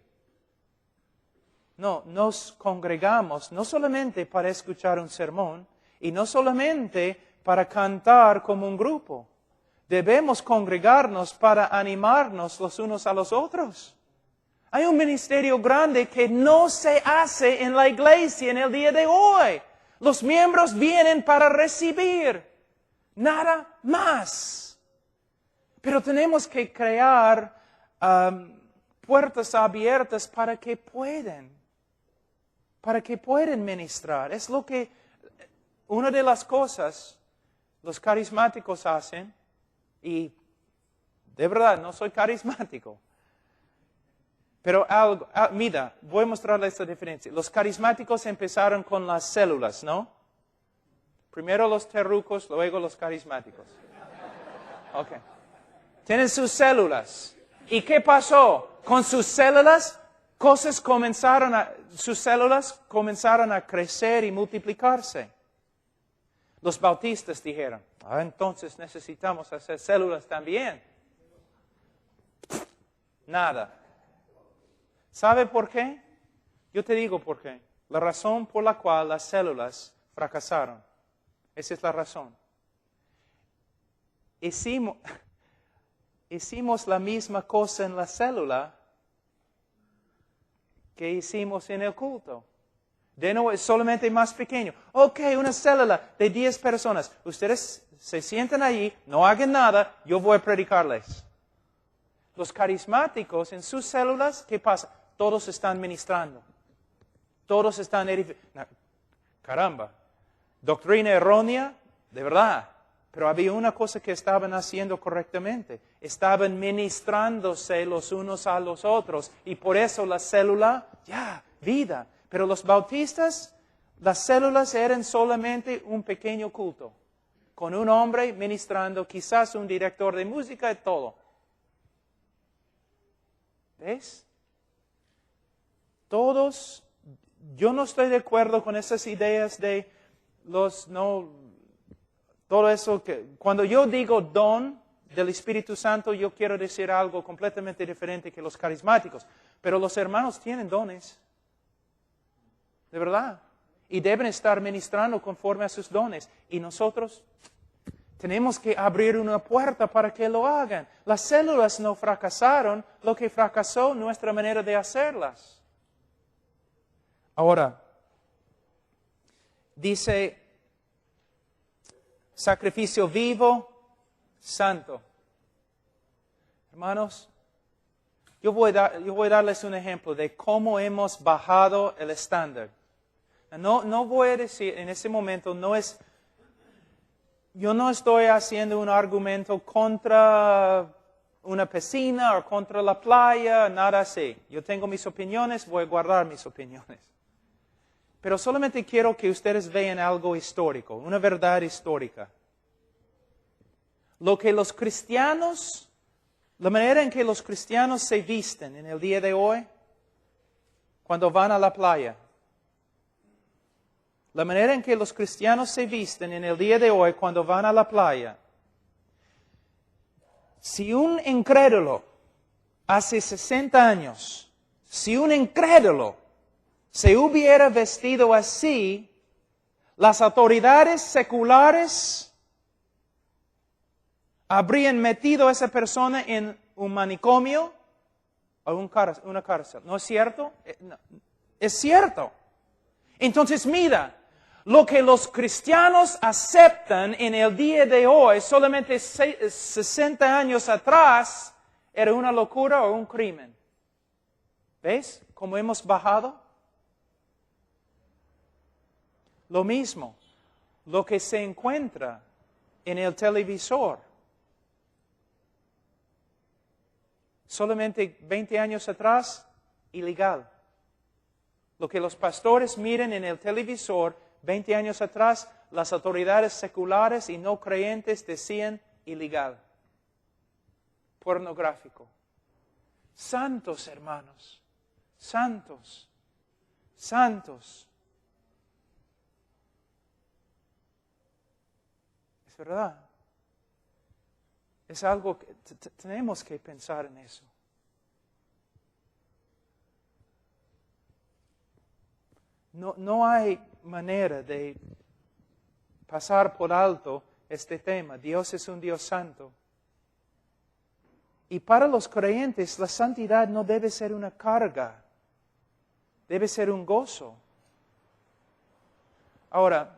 No, nos congregamos no solamente para escuchar un sermón y no solamente para cantar como un grupo. Debemos congregarnos para animarnos los unos a los otros. Hay un ministerio grande que no se hace en la iglesia en el día de hoy. Los miembros vienen para recibir, nada más. Pero tenemos que crear puertas abiertas para que puedan ministrar. Es lo que, una de las cosas los carismáticos hacen, y de verdad no soy carismático, pero mira, voy a mostrarles esta diferencia. Los carismáticos empezaron con las células, ¿no? Primero los terrucos, luego los carismáticos. Ok. Tienen sus células. ¿Y qué pasó? Con sus células, sus células comenzaron a crecer y multiplicarse. Los bautistas dijeron, entonces necesitamos hacer células también. Nada. ¿Sabe por qué? Yo te digo por qué. La razón por la cual las células fracasaron. Esa es la razón. Hicimos la misma cosa en la célula que hicimos en el culto. De nuevo, es solamente más pequeño. Ok, una célula de 10 personas. Ustedes se sientan allí, no hagan nada, yo voy a predicarles. Los carismáticos en sus células, ¿qué pasa? Todos están ministrando. Todos están edificando. Caramba. Doctrina errónea, de verdad. Pero había una cosa que estaban haciendo correctamente. Estaban ministrándose los unos a los otros. Y por eso la célula, vida. Pero los bautistas, las células eran solamente un pequeño culto. Con un hombre ministrando, quizás un director de música y todo. ¿Ves? Todos, yo no estoy de acuerdo con esas ideas de todo eso que, cuando yo digo don del Espíritu Santo, yo quiero decir algo completamente diferente que los carismáticos. Pero los hermanos tienen dones. De verdad. Y deben estar ministrando conforme a sus dones. Y nosotros tenemos que abrir una puerta para que lo hagan. Las células no fracasaron, lo que fracasó nuestra manera de hacerlas. Ahora, dice, sacrificio vivo, santo. Hermanos, yo voy a darles un ejemplo de cómo hemos bajado el estándar. No voy a decir, en ese momento yo no estoy haciendo un argumento contra una piscina o contra la playa, nada así. Yo tengo mis opiniones, voy a guardar mis opiniones. Pero solamente quiero que ustedes vean algo histórico, una verdad histórica. Lo que los cristianos, la manera en que los cristianos se visten en el día de hoy, cuando van a la playa. La manera en que los cristianos se visten en el día de hoy cuando van a la playa. Si un incrédulo hace 60 años, si un incrédulo se hubiera vestido así, las autoridades seculares habrían metido a esa persona en un manicomio o una cárcel. ¿No es cierto? No. Es cierto. Entonces mira, lo que los cristianos aceptan en el día de hoy, solamente 60 años atrás, era una locura o un crimen. ¿Ves cómo hemos bajado? Lo mismo, lo que se encuentra en el televisor. Solamente 20 años atrás, ilegal. Lo que los pastores miren en el televisor, 20 años atrás, las autoridades seculares y no creyentes decían ilegal. Pornográfico. Santos, hermanos. Santos. Santos. Es verdad. Es algo que tenemos que pensar en eso. No hay manera de pasar por alto este tema. Dios es un Dios santo. Y para los creyentes, la santidad no debe ser una carga. Debe ser un gozo. Ahora,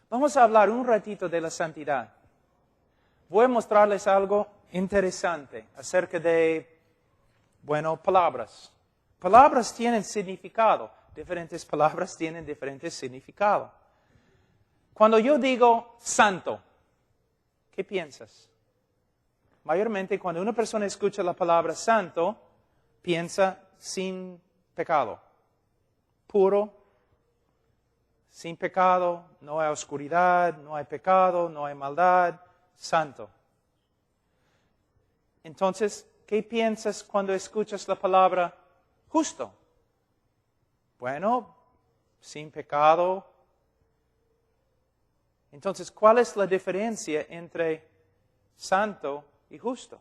vamos a hablar un ratito de la santidad. Voy a mostrarles algo interesante acerca de, palabras. Palabras tienen significado. Diferentes palabras tienen diferentes significados. Cuando yo digo santo, ¿qué piensas? Mayormente cuando una persona escucha la palabra santo, piensa sin pecado, puro, sin pecado, no hay oscuridad, no hay pecado, no hay maldad, santo. Entonces, ¿qué piensas cuando escuchas la palabra justo? Bueno, sin pecado. Entonces, ¿cuál es la diferencia entre santo y justo?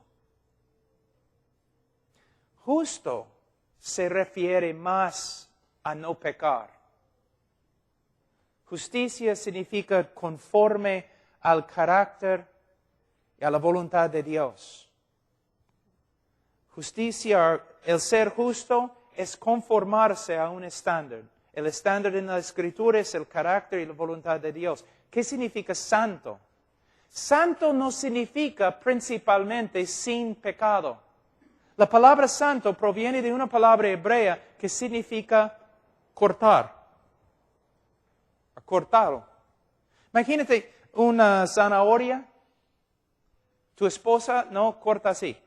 Justo se refiere más a no pecar. Justicia significa conforme al carácter y a la voluntad de Dios. Justicia, el ser justo, es conformarse a un estándar. El estándar en la Escritura es el carácter y la voluntad de Dios. ¿Qué significa santo? Santo no significa principalmente sin pecado. La palabra santo proviene de una palabra hebrea que significa cortar. Cortado. Imagínate una zanahoria. Tu esposa no corta así.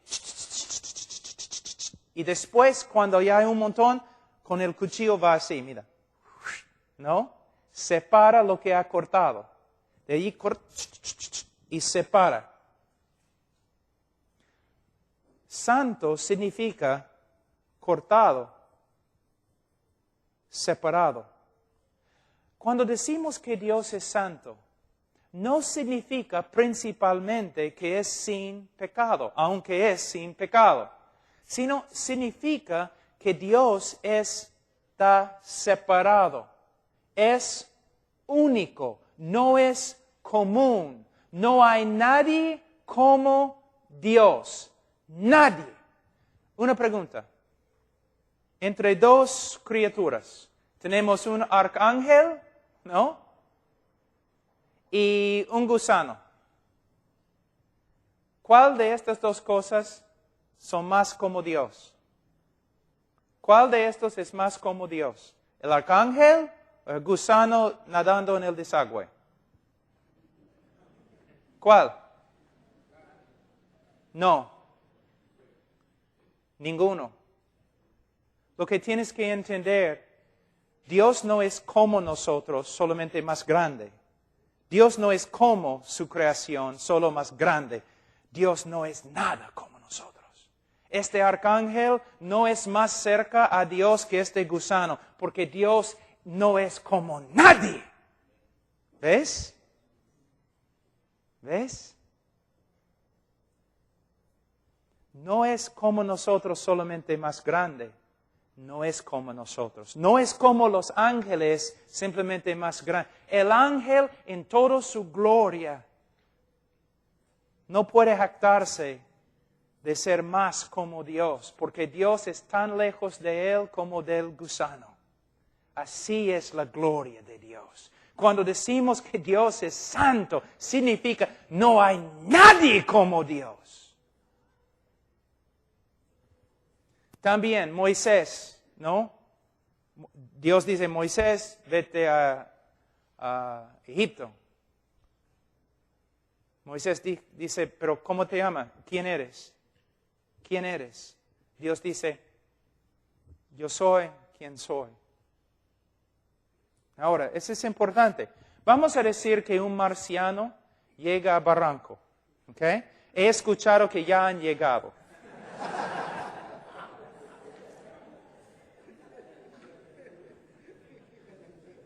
Y después, cuando ya hay un montón, con el cuchillo va así, mira. ¿No? Separa lo que ha cortado. De allí corta y separa. Santo significa cortado, separado. Cuando decimos que Dios es santo, no significa principalmente que es sin pecado, aunque es sin pecado. Sino significa que Dios está separado, es único, no es común. No hay nadie como Dios, nadie. Una pregunta, entre dos criaturas, tenemos un arcángel, ¿no? Y un gusano. ¿Cuál de estas dos cosas son más como Dios? ¿Cuál de estos es más como Dios? ¿El arcángel o el gusano nadando en el desagüe? ¿Cuál? No. Ninguno. Lo que tienes que entender, Dios no es como nosotros, solamente más grande. Dios no es como su creación, solo más grande. Dios no es nada como nosotros. Este arcángel no es más cerca a Dios que este gusano, porque Dios no es como nadie. ¿Ves? ¿Ves? No es como nosotros, solamente más grande. No es como nosotros. No es como los ángeles, simplemente más grande. El ángel en toda su gloria no puede jactarse de ser más como Dios, porque Dios es tan lejos de él como del gusano. Así es la gloria de Dios. Cuando decimos que Dios es santo, significa no hay nadie como Dios. También Moisés, ¿no? Dios dice, Moisés, vete a Egipto. Moisés dice, pero ¿cómo te llamas? ¿Quién eres? ¿Quién eres? Dios dice, yo soy quien soy. Ahora, eso es importante. Vamos a decir que un marciano llega a Barranco. ¿Ok? He escuchado que ya han llegado.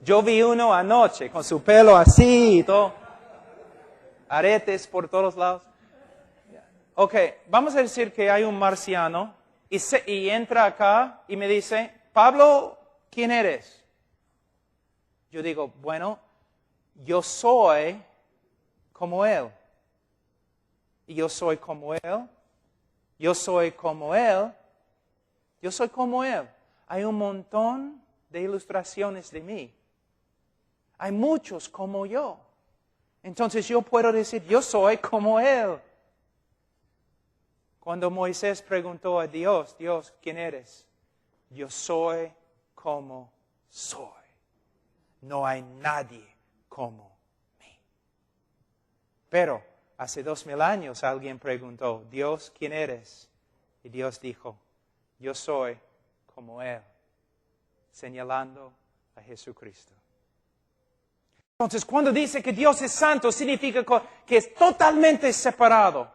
Yo vi uno anoche con su pelo así y todo. Aretes por todos lados. Ok, vamos a decir que hay un marciano y entra acá y me dice, Pablo, ¿quién eres? Yo digo, bueno, yo soy como él. Y yo soy como él. Yo soy como él. Yo soy como él. Hay un montón de ilustraciones de mí. Hay muchos como yo. Entonces yo puedo decir, yo soy como él. Cuando Moisés preguntó a Dios, Dios, ¿quién eres? Yo soy como soy. No hay nadie como mí. Pero hace 2000 años alguien preguntó, Dios, ¿quién eres? Y Dios dijo, yo soy como él, señalando a Jesucristo. Entonces, cuando dice que Dios es santo, significa que es totalmente separado.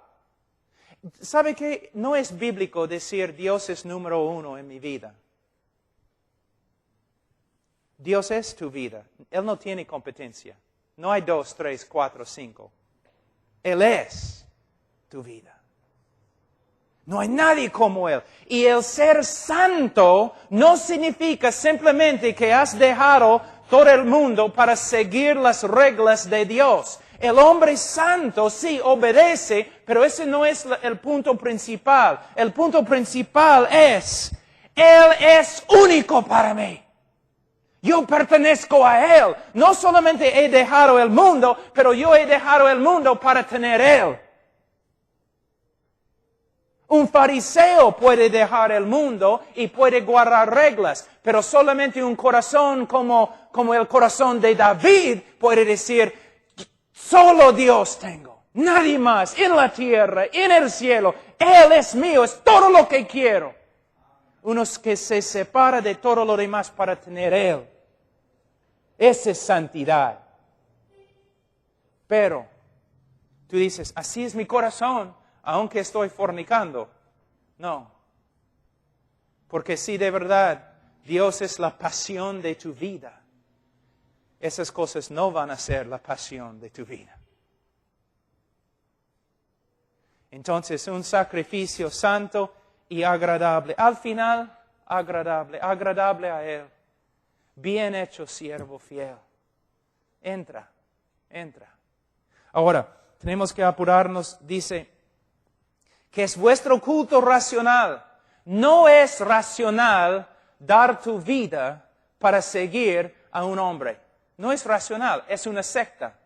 ¿Sabe qué? No es bíblico decir Dios es número 1 en mi vida. Dios es tu vida. Él no tiene competencia. No hay 2, 3, 4, 5. Él es tu vida. No hay nadie como Él. Y el ser santo no significa simplemente que has dejado todo el mundo para seguir las reglas de Dios. El hombre santo sí obedece, pero ese no es el punto principal. El punto principal es, Él es único para mí. Yo pertenezco a Él. No solamente he dejado el mundo, pero yo he dejado el mundo para tener Él. Un fariseo puede dejar el mundo y puede guardar reglas, pero solamente un corazón como el corazón de David puede decir, solo Dios tengo, nadie más, en la tierra, en el cielo, Él es mío, es todo lo que quiero. Uno que se separa de todo lo demás para tener Él. Esa es santidad. Pero tú dices, así es mi corazón, aunque estoy fornicando. No. Porque si de verdad Dios es la pasión de tu vida, esas cosas no van a ser la pasión de tu vida. Entonces, un sacrificio santo y agradable. Al final, agradable a Él. Bien hecho, siervo fiel. Entra. Ahora, tenemos que apurarnos, dice, que es vuestro culto racional. No es racional dar tu vida para seguir a un hombre. No es racional, es una secta.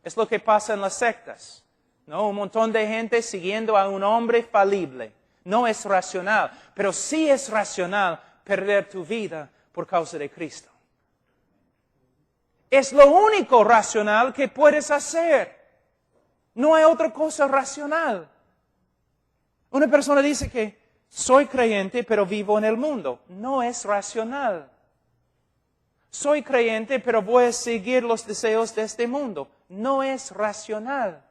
Es lo que pasa en las sectas. ¿No? Un montón de gente siguiendo a un hombre falible. No es racional, pero sí es racional perder tu vida por causa de Cristo. Es lo único racional que puedes hacer. No hay otra cosa racional. Una persona dice que soy creyente, pero vivo en el mundo. No es racional. Soy creyente, pero voy a seguir los deseos de este mundo. No es racional.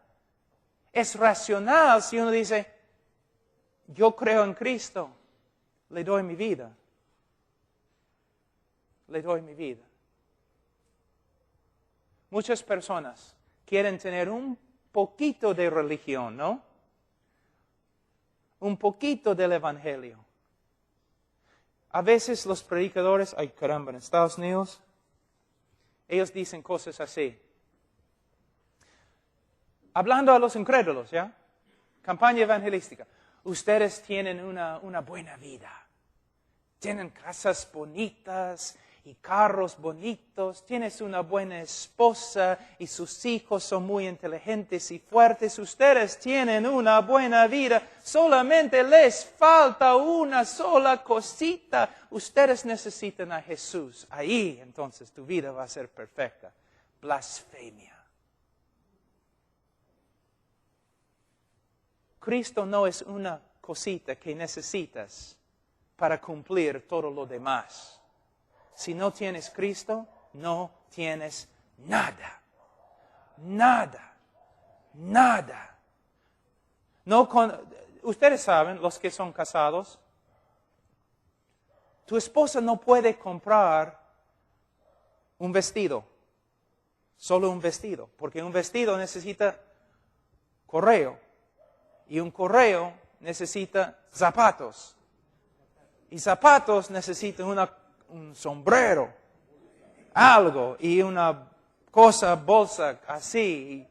Es racional si uno dice, yo creo en Cristo, le doy mi vida. Le doy mi vida. Muchas personas quieren tener un poquito de religión, ¿no? Un poquito del evangelio. A veces los predicadores, ay caramba, en Estados Unidos, ellos dicen cosas así. Hablando a los incrédulos, ¿ya? Campaña evangelística. Ustedes tienen una buena vida. Tienen casas bonitas y carros bonitos. Tienes una buena esposa y sus hijos son muy inteligentes y fuertes. Ustedes tienen una buena vida. Solamente les falta una sola cosita. Ustedes necesitan a Jesús. Ahí entonces tu vida va a ser perfecta. Blasfemia. Cristo no es una cosita que necesitas para cumplir todo lo demás. Si no tienes Cristo, no tienes nada. Nada. Nada. Ustedes saben, los que son casados, tu esposa no puede comprar un vestido. Solo un vestido. Porque un vestido necesita correo. Y un correo necesita zapatos. Y zapatos necesitan un sombrero, algo, y una bolsa así. Y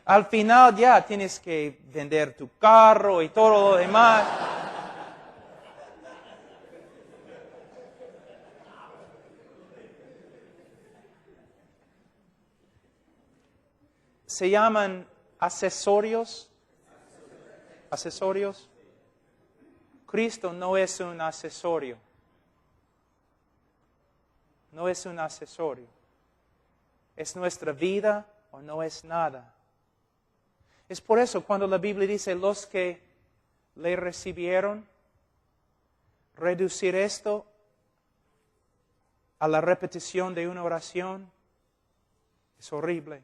al final ya tienes que vender tu carro y todo lo demás. Se llaman accesorios. ¿Accesorios? Cristo no es un accesorio. No es un accesorio. Es nuestra vida o no es nada. Es por eso cuando la Biblia dice los que le recibieron, reducir esto a la repetición de una oración es horrible.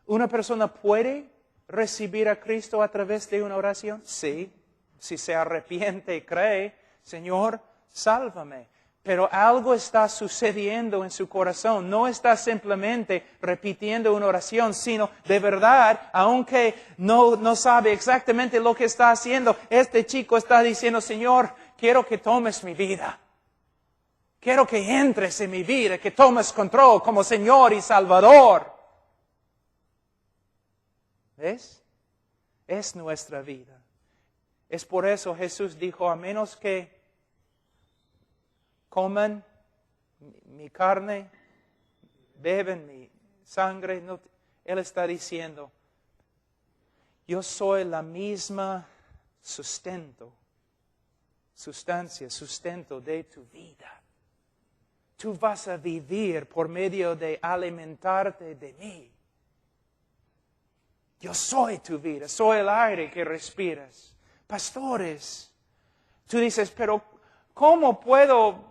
¿Una persona puede recibir a Cristo a través de una oración? Sí, si se arrepiente y cree, Señor, sálvame. Pero algo está sucediendo en su corazón. No está simplemente repitiendo una oración, sino de verdad, aunque no sabe exactamente lo que está haciendo, este chico está diciendo, Señor, quiero que tomes mi vida. Quiero que entres en mi vida, que tomes control como Señor y Salvador. ¿Ves? Es nuestra vida. Es por eso Jesús dijo, a menos que coman mi carne, beben mi sangre, Él está diciendo, yo soy la misma sustento de tu vida. Tú vas a vivir por medio de alimentarte de mí. Yo soy tu vida, soy el aire que respiras. Pastores, tú dices, pero ¿cómo puedo,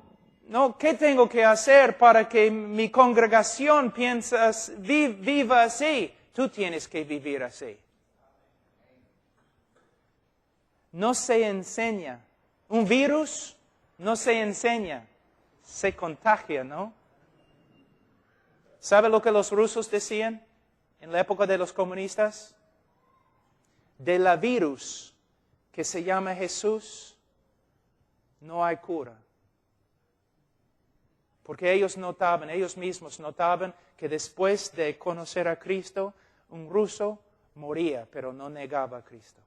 qué tengo que hacer para que mi congregación viva así? Tú tienes que vivir así. No se enseña. Un virus no se enseña, se contagia, ¿no? ¿Sabe lo que los rusos decían en la época de los comunistas? De la virus que se llama Jesús, no hay cura. Porque ellos mismos notaban que después de conocer a Cristo, un ruso moría, pero no negaba a Cristo.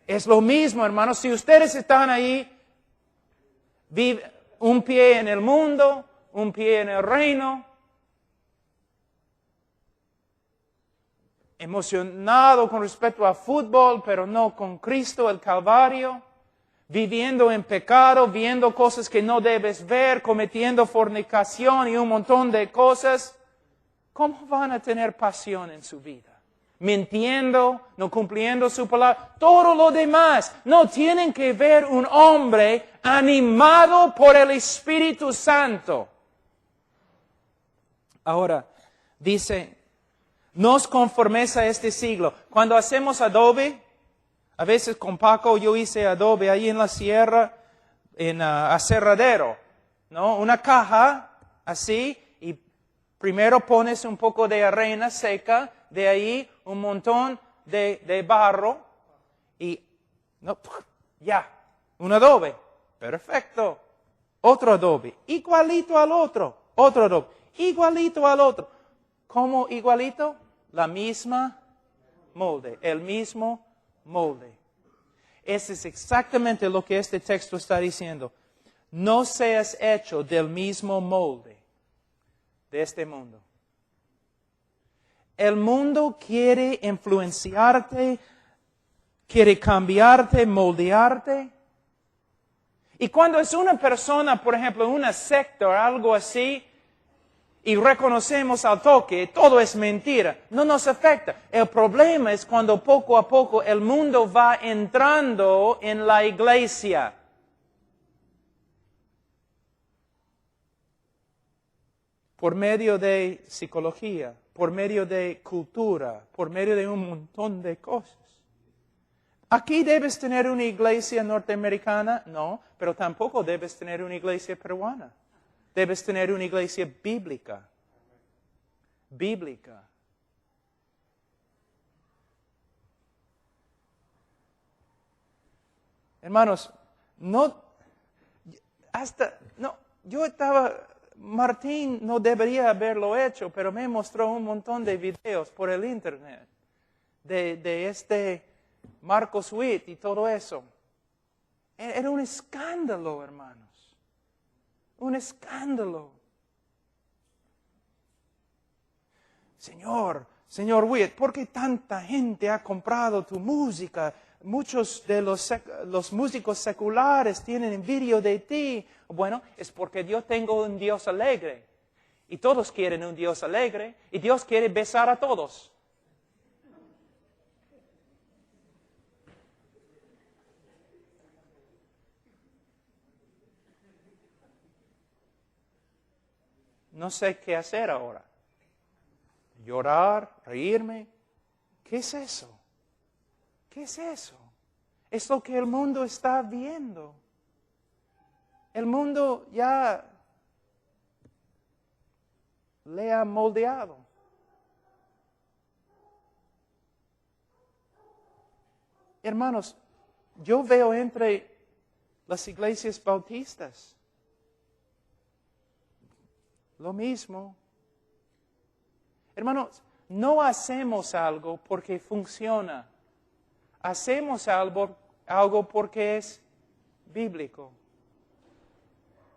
Es lo mismo, hermanos, si ustedes están ahí, un pie en el mundo, un pie en el reino, emocionado con respecto al fútbol, pero no con Cristo, el Calvario, viviendo en pecado, viendo cosas que no debes ver, cometiendo fornicación y un montón de cosas, ¿cómo van a tener pasión en su vida? Mintiendo, no cumpliendo su palabra, todo lo demás. No tienen que ver un hombre animado por el Espíritu Santo. Ahora, dice, no os conforméis a este siglo. Cuando hacemos adobe, a veces con Paco yo hice adobe ahí en la sierra, en aserradero, ¿no? Una caja así, y primero pones un poco de arena seca, de ahí un montón de barro, y no, ya, un adobe, perfecto. Otro adobe, igualito al otro, otro adobe, igualito al otro. ¿Cómo igualito? La misma molde, el mismo molde. Ese es exactamente lo que este texto está diciendo. No seas hecho del mismo molde de este mundo. El mundo quiere influenciarte, quiere cambiarte, moldearte. Y cuando es una persona, por ejemplo, una secta o algo así, y reconocemos al toque, todo es mentira, no nos afecta. El problema es cuando poco a poco el mundo va entrando en la iglesia. Por medio de psicología, por medio de cultura, por medio de un montón de cosas. ¿Aquí debes tener una iglesia norteamericana? No, pero tampoco debes tener una iglesia peruana. Debes tener una iglesia bíblica. Bíblica. Hermanos, Martín no debería haberlo hecho, pero me mostró un montón de videos por el internet de este Marcos Witt y todo eso. Era un escándalo, hermanos. Un escándalo. Señor Witt, ¿por qué tanta gente ha comprado tu música? Muchos de los músicos seculares tienen envidia de ti. Bueno, es porque yo tengo un Dios alegre. Y todos quieren un Dios alegre. Y Dios quiere besar a todos. No sé qué hacer ahora. Llorar, reírme. ¿Qué es eso? ¿Qué es eso? Es lo que el mundo está viendo. El mundo ya le ha moldeado. Hermanos, yo veo entre las iglesias bautistas lo mismo. Hermanos, no hacemos algo porque funciona. Hacemos algo porque es bíblico.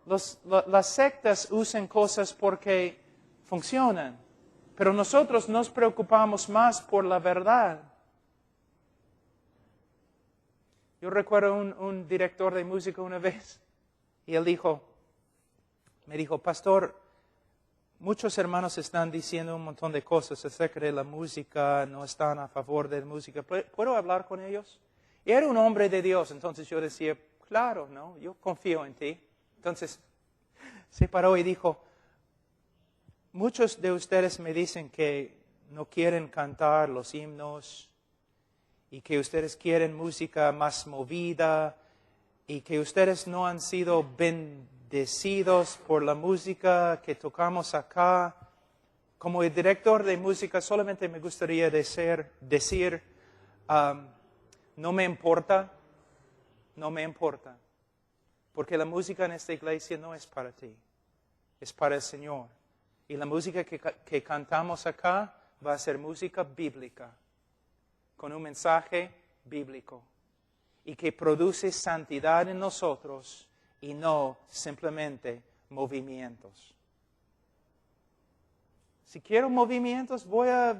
Las sectas usan cosas porque funcionan, pero nosotros nos preocupamos más por la verdad. Yo recuerdo un director de música una vez, y él me dijo, pastor, muchos hermanos están diciendo un montón de cosas acerca de la música, no están a favor de la música. ¿Puedo hablar con ellos? Y era un hombre de Dios, entonces yo decía, claro, ¿no? Yo confío en ti. Entonces se paró y dijo, muchos de ustedes me dicen que no quieren cantar los himnos y que ustedes quieren música más movida y que ustedes no han sido bendecidos por la música que tocamos acá. Como el director de música solamente me gustaría decir, no me importa, porque la música en esta iglesia no es para ti, es para el Señor. Y la música que cantamos acá va a ser música bíblica, con un mensaje bíblico, y que produce santidad en nosotros y no simplemente movimientos. Si quiero movimientos, voy a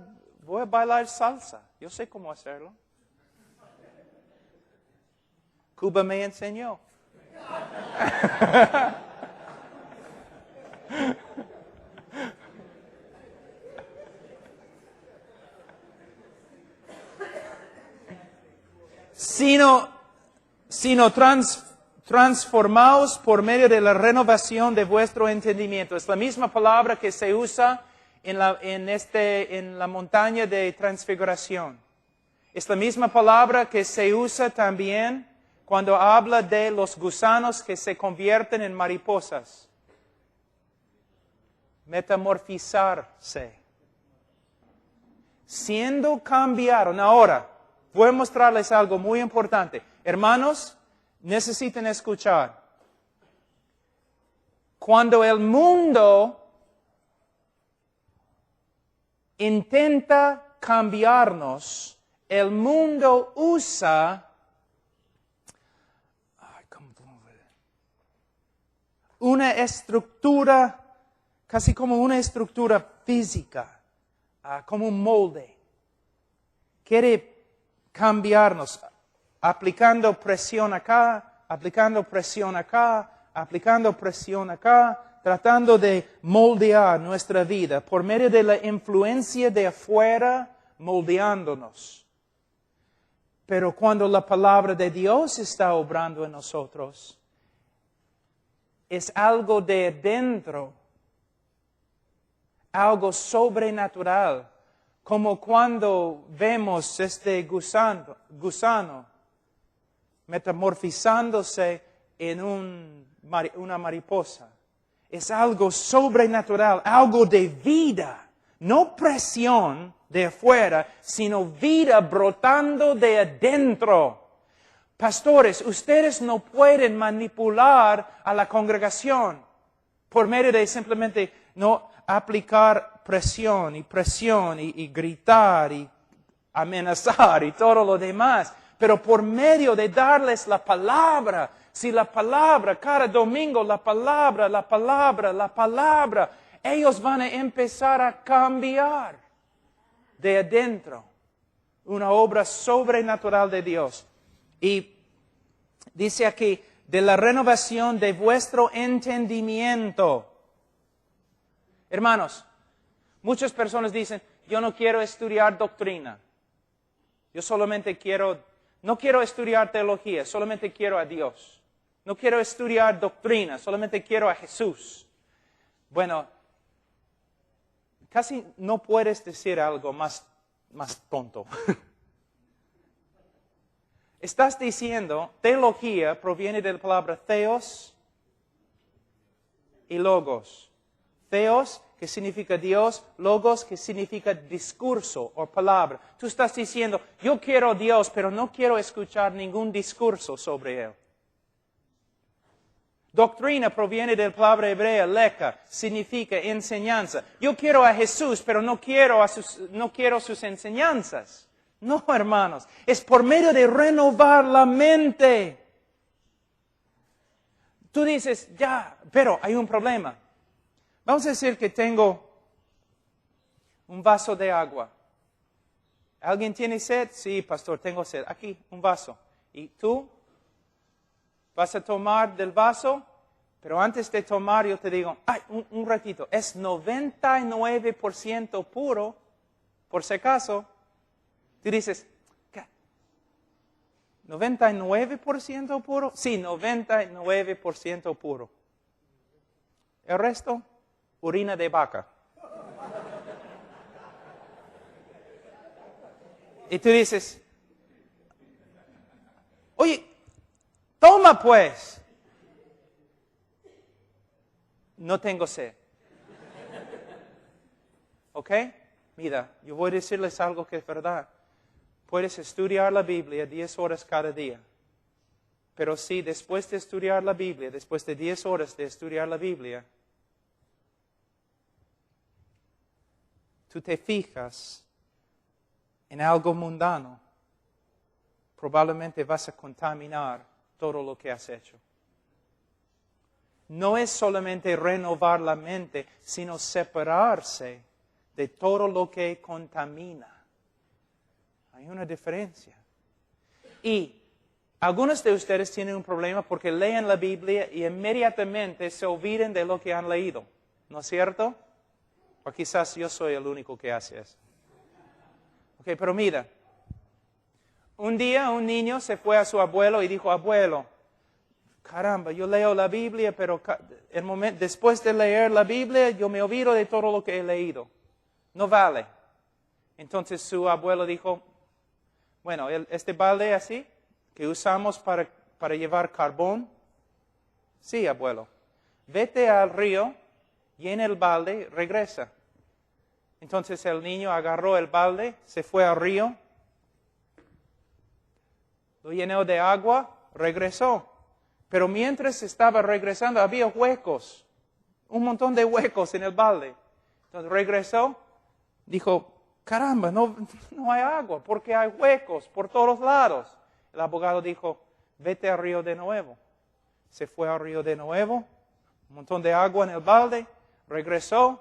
bailar salsa. Yo sé cómo hacerlo. Cuba me enseñó. sino transformaos por medio de la renovación de vuestro entendimiento. Es la misma palabra que se usa en la montaña de transfiguración. Es la misma palabra que se usa también cuando habla de los gusanos que se convierten en mariposas. Metamorfizarse. Siendo cambiaron. Ahora, voy a mostrarles algo muy importante. Hermanos, necesitan escuchar. Cuando el mundo intenta cambiarnos, el mundo usa una estructura, casi como una estructura física, como un molde. Quiere cambiarnos, aplicando presión acá, aplicando presión acá, aplicando presión acá, tratando de moldear nuestra vida por medio de la influencia de afuera, moldeándonos. Pero cuando la palabra de Dios está obrando en nosotros, es algo de dentro, algo sobrenatural, como cuando vemos este gusano metamorfizándose en una mariposa. Es algo sobrenatural, algo de vida, no presión de afuera, sino vida brotando de adentro. Pastores, ustedes no pueden manipular a la congregación por medio de simplemente no aplicar presión y gritar y amenazar y todo lo demás, pero por medio de darles la palabra. Si la palabra, cada domingo la palabra, ellos van a empezar a cambiar de adentro. Una obra sobrenatural de Dios. Y dice aquí, de la renovación de vuestro entendimiento. Hermanos, muchas personas dicen, yo no quiero estudiar doctrina. Yo solamente no quiero estudiar teología, solamente quiero a Dios. No quiero estudiar doctrina, solamente quiero a Jesús. Bueno, casi no puedes decir algo más tonto. Estás diciendo, teología proviene de la palabra theos y logos. Theos, que significa Dios, logos, que significa discurso o palabra. Tú estás diciendo, yo quiero a Dios, pero no quiero escuchar ningún discurso sobre Él. Doctrina proviene de la palabra hebrea, leka, significa enseñanza. Yo quiero a Jesús, pero no quiero sus enseñanzas. No, hermanos, es por medio de renovar la mente. Tú dices, ya, pero hay un problema. Vamos a decir que tengo un vaso de agua. ¿Alguien tiene sed? Sí, pastor, tengo sed. Aquí, un vaso. ¿Y tú? ¿Vas a tomar del vaso? Pero antes de tomar, yo te digo, un ratito, es 99% puro, por si acaso. Tú dices, ¿qué? ¿99% puro? Sí, 99% puro. El resto, orina de vaca. Y tú dices, oye, toma pues. No tengo sed. ¿Ok? Mira, yo voy a decirles algo que es verdad. Puedes estudiar la Biblia 10 horas cada día. Pero si después de estudiar la Biblia, después de 10 horas de estudiar la Biblia, tú te fijas en algo mundano, probablemente vas a contaminar todo lo que has hecho. No es solamente renovar la mente, sino separarse de todo lo que contamina. Hay una diferencia. Y algunos de ustedes tienen un problema porque leen la Biblia y inmediatamente se olvidan de lo que han leído. ¿No es cierto? O quizás yo soy el único que hace eso. Ok, pero mira. Un día un niño se fue a su abuelo y dijo, abuelo, caramba, yo leo la Biblia, pero después de leer la Biblia yo me olvido de todo lo que he leído. no vale. Entonces su abuelo dijo, bueno, este balde así, que usamos para llevar carbón, sí, abuelo, vete al río, llena el balde, regresa. Entonces el niño agarró el balde, se fue al río, lo llenó de agua, regresó. Pero mientras estaba regresando había huecos, un montón de huecos en el balde. Entonces regresó, dijo, caramba, no hay agua porque hay huecos por todos lados. El abogado dijo, vete al río de nuevo. Se fue al río de nuevo, un montón de agua en el balde, regresó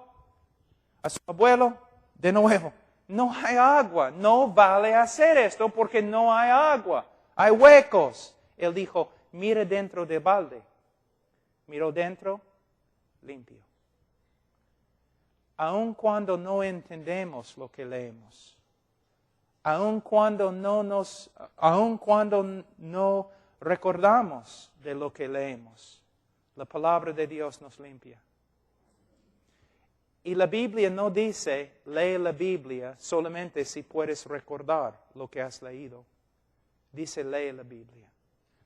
a su abuelo de nuevo. No hay agua, no vale hacer esto porque no hay agua, hay huecos. Él dijo, mire dentro del balde. Miró dentro, limpio. Aun cuando no entendemos lo que leemos, aun cuando no recordamos de lo que leemos, la palabra de Dios nos limpia. Y la Biblia no dice, lee la Biblia solamente si puedes recordar lo que has leído. Dice, lee la Biblia.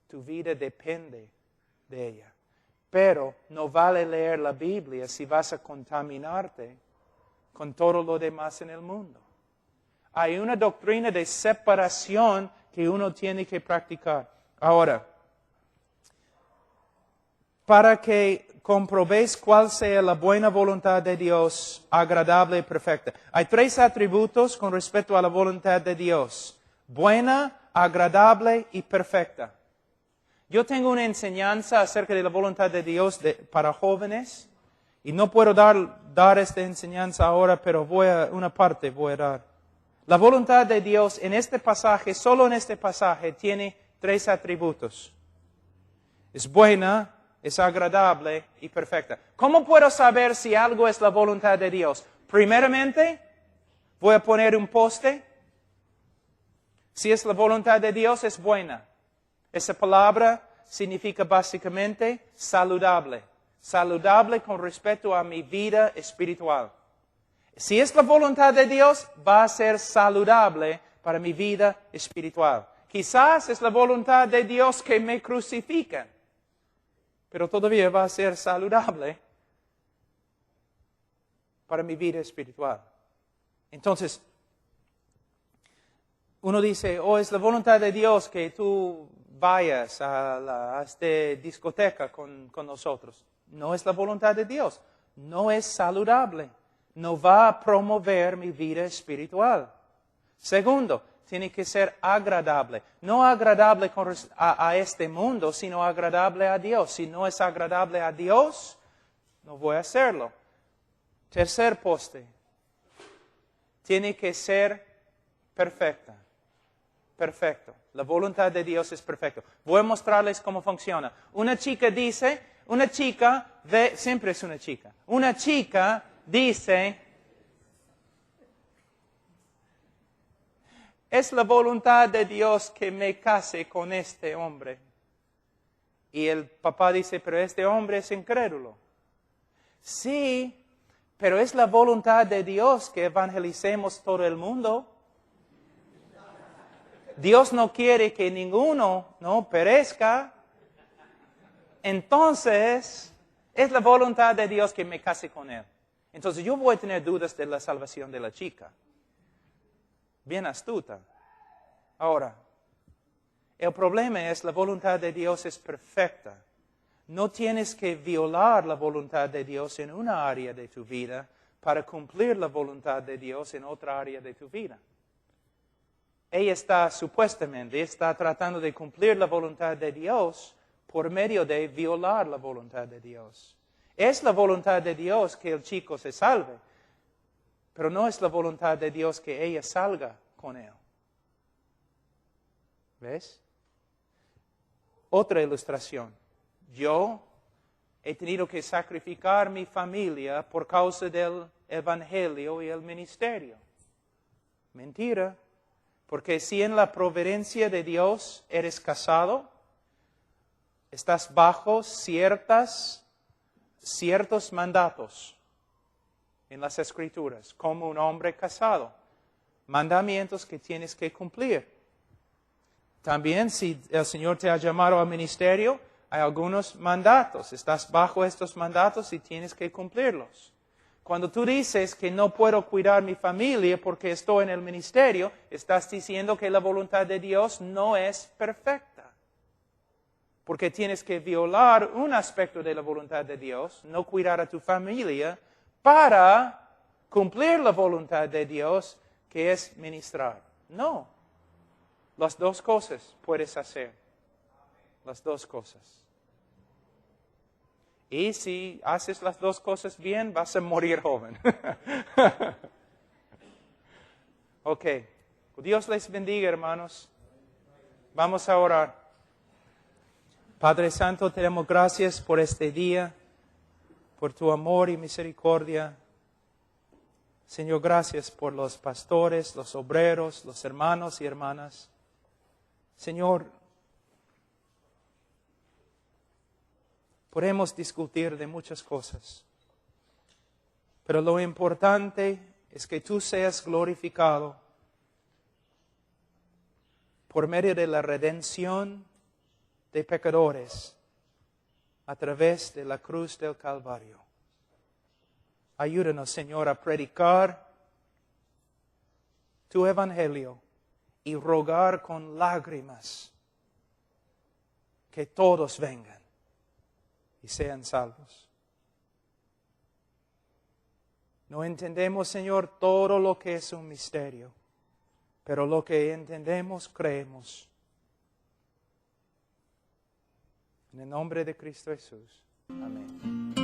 Tu vida depende de ella. Pero no vale leer la Biblia si vas a contaminarte con todo lo demás en el mundo. Hay una doctrina de separación que uno tiene que practicar. Ahora, para que comprobéis cuál sea la buena voluntad de Dios, agradable y perfecta. Hay 3 atributos con respecto a la voluntad de Dios. Buena, agradable y perfecta. Yo tengo una enseñanza acerca de la voluntad de Dios para jóvenes y no puedo dar esta enseñanza ahora, pero una parte voy a dar. La voluntad de Dios en este pasaje, solo en este pasaje, tiene 3 atributos. Es buena, es agradable y perfecta. ¿Cómo puedo saber si algo es la voluntad de Dios? Primeramente, voy a poner un poste. Si es la voluntad de Dios, es buena. Esa palabra significa básicamente saludable. Saludable con respecto a mi vida espiritual. Si es la voluntad de Dios, va a ser saludable para mi vida espiritual. Quizás es la voluntad de Dios que me crucifiquen, pero todavía va a ser saludable para mi vida espiritual. Entonces, uno dice, es la voluntad de Dios que tú vayas a esta discoteca con nosotros. No es la voluntad de Dios. No es saludable. No va a promover mi vida espiritual. Segundo, tiene que ser agradable. No agradable a este mundo, sino agradable a Dios. Si no es agradable a Dios, no voy a hacerlo. Tercer poste. Tiene que ser perfecta. Perfecto. La voluntad de Dios es perfecta. Voy a mostrarles cómo funciona. Una chica siempre es una chica. Una chica dice, es la voluntad de Dios que me case con este hombre. Y el papá dice, pero este hombre es incrédulo. Sí, pero es la voluntad de Dios que evangelicemos todo el mundo. Dios no quiere que ninguno perezca. Entonces, es la voluntad de Dios que me case con él. Entonces, yo voy a tener dudas de la salvación de la chica. Bien astuta. Ahora, el problema es la voluntad de Dios es perfecta. No tienes que violar la voluntad de Dios en una área de tu vida para cumplir la voluntad de Dios en otra área de tu vida. Ella está tratando de cumplir la voluntad de Dios por medio de violar la voluntad de Dios. Es la voluntad de Dios que el chico se salve, pero no es la voluntad de Dios que ella salga con él. ¿Ves? Otra ilustración. Yo he tenido que sacrificar mi familia por causa del evangelio y el ministerio. Mentira. Porque si en la providencia de Dios eres casado, estás bajo ciertos mandatos. en las Escrituras, como un hombre casado. Mandamientos que tienes que cumplir. También si el Señor te ha llamado al ministerio, hay algunos mandatos. Estás bajo estos mandatos y tienes que cumplirlos. Cuando tú dices que no puedo cuidar mi familia porque estoy en el ministerio, estás diciendo que la voluntad de Dios no es perfecta. Porque tienes que violar un aspecto de la voluntad de Dios, no cuidar a tu familia, para cumplir la voluntad de Dios, que es ministrar. No. Las dos cosas puedes hacer. Las dos cosas. Y si haces las dos cosas bien, vas a morir joven. Ok. Dios les bendiga, hermanos. Vamos a orar. Padre Santo, te damos gracias por este día, por tu amor y misericordia. Señor, gracias por los pastores, los obreros, los hermanos y hermanas. Señor, podemos discutir de muchas cosas, pero lo importante es que tú seas glorificado por medio de la redención de pecadores a través de la cruz del Calvario. Ayúdanos, Señor, a predicar tu evangelio y rogar con lágrimas que todos vengan y sean salvos. No entendemos, Señor, todo lo que es un misterio, pero lo que entendemos, creemos. En el nombre de Cristo Jesús. Amén.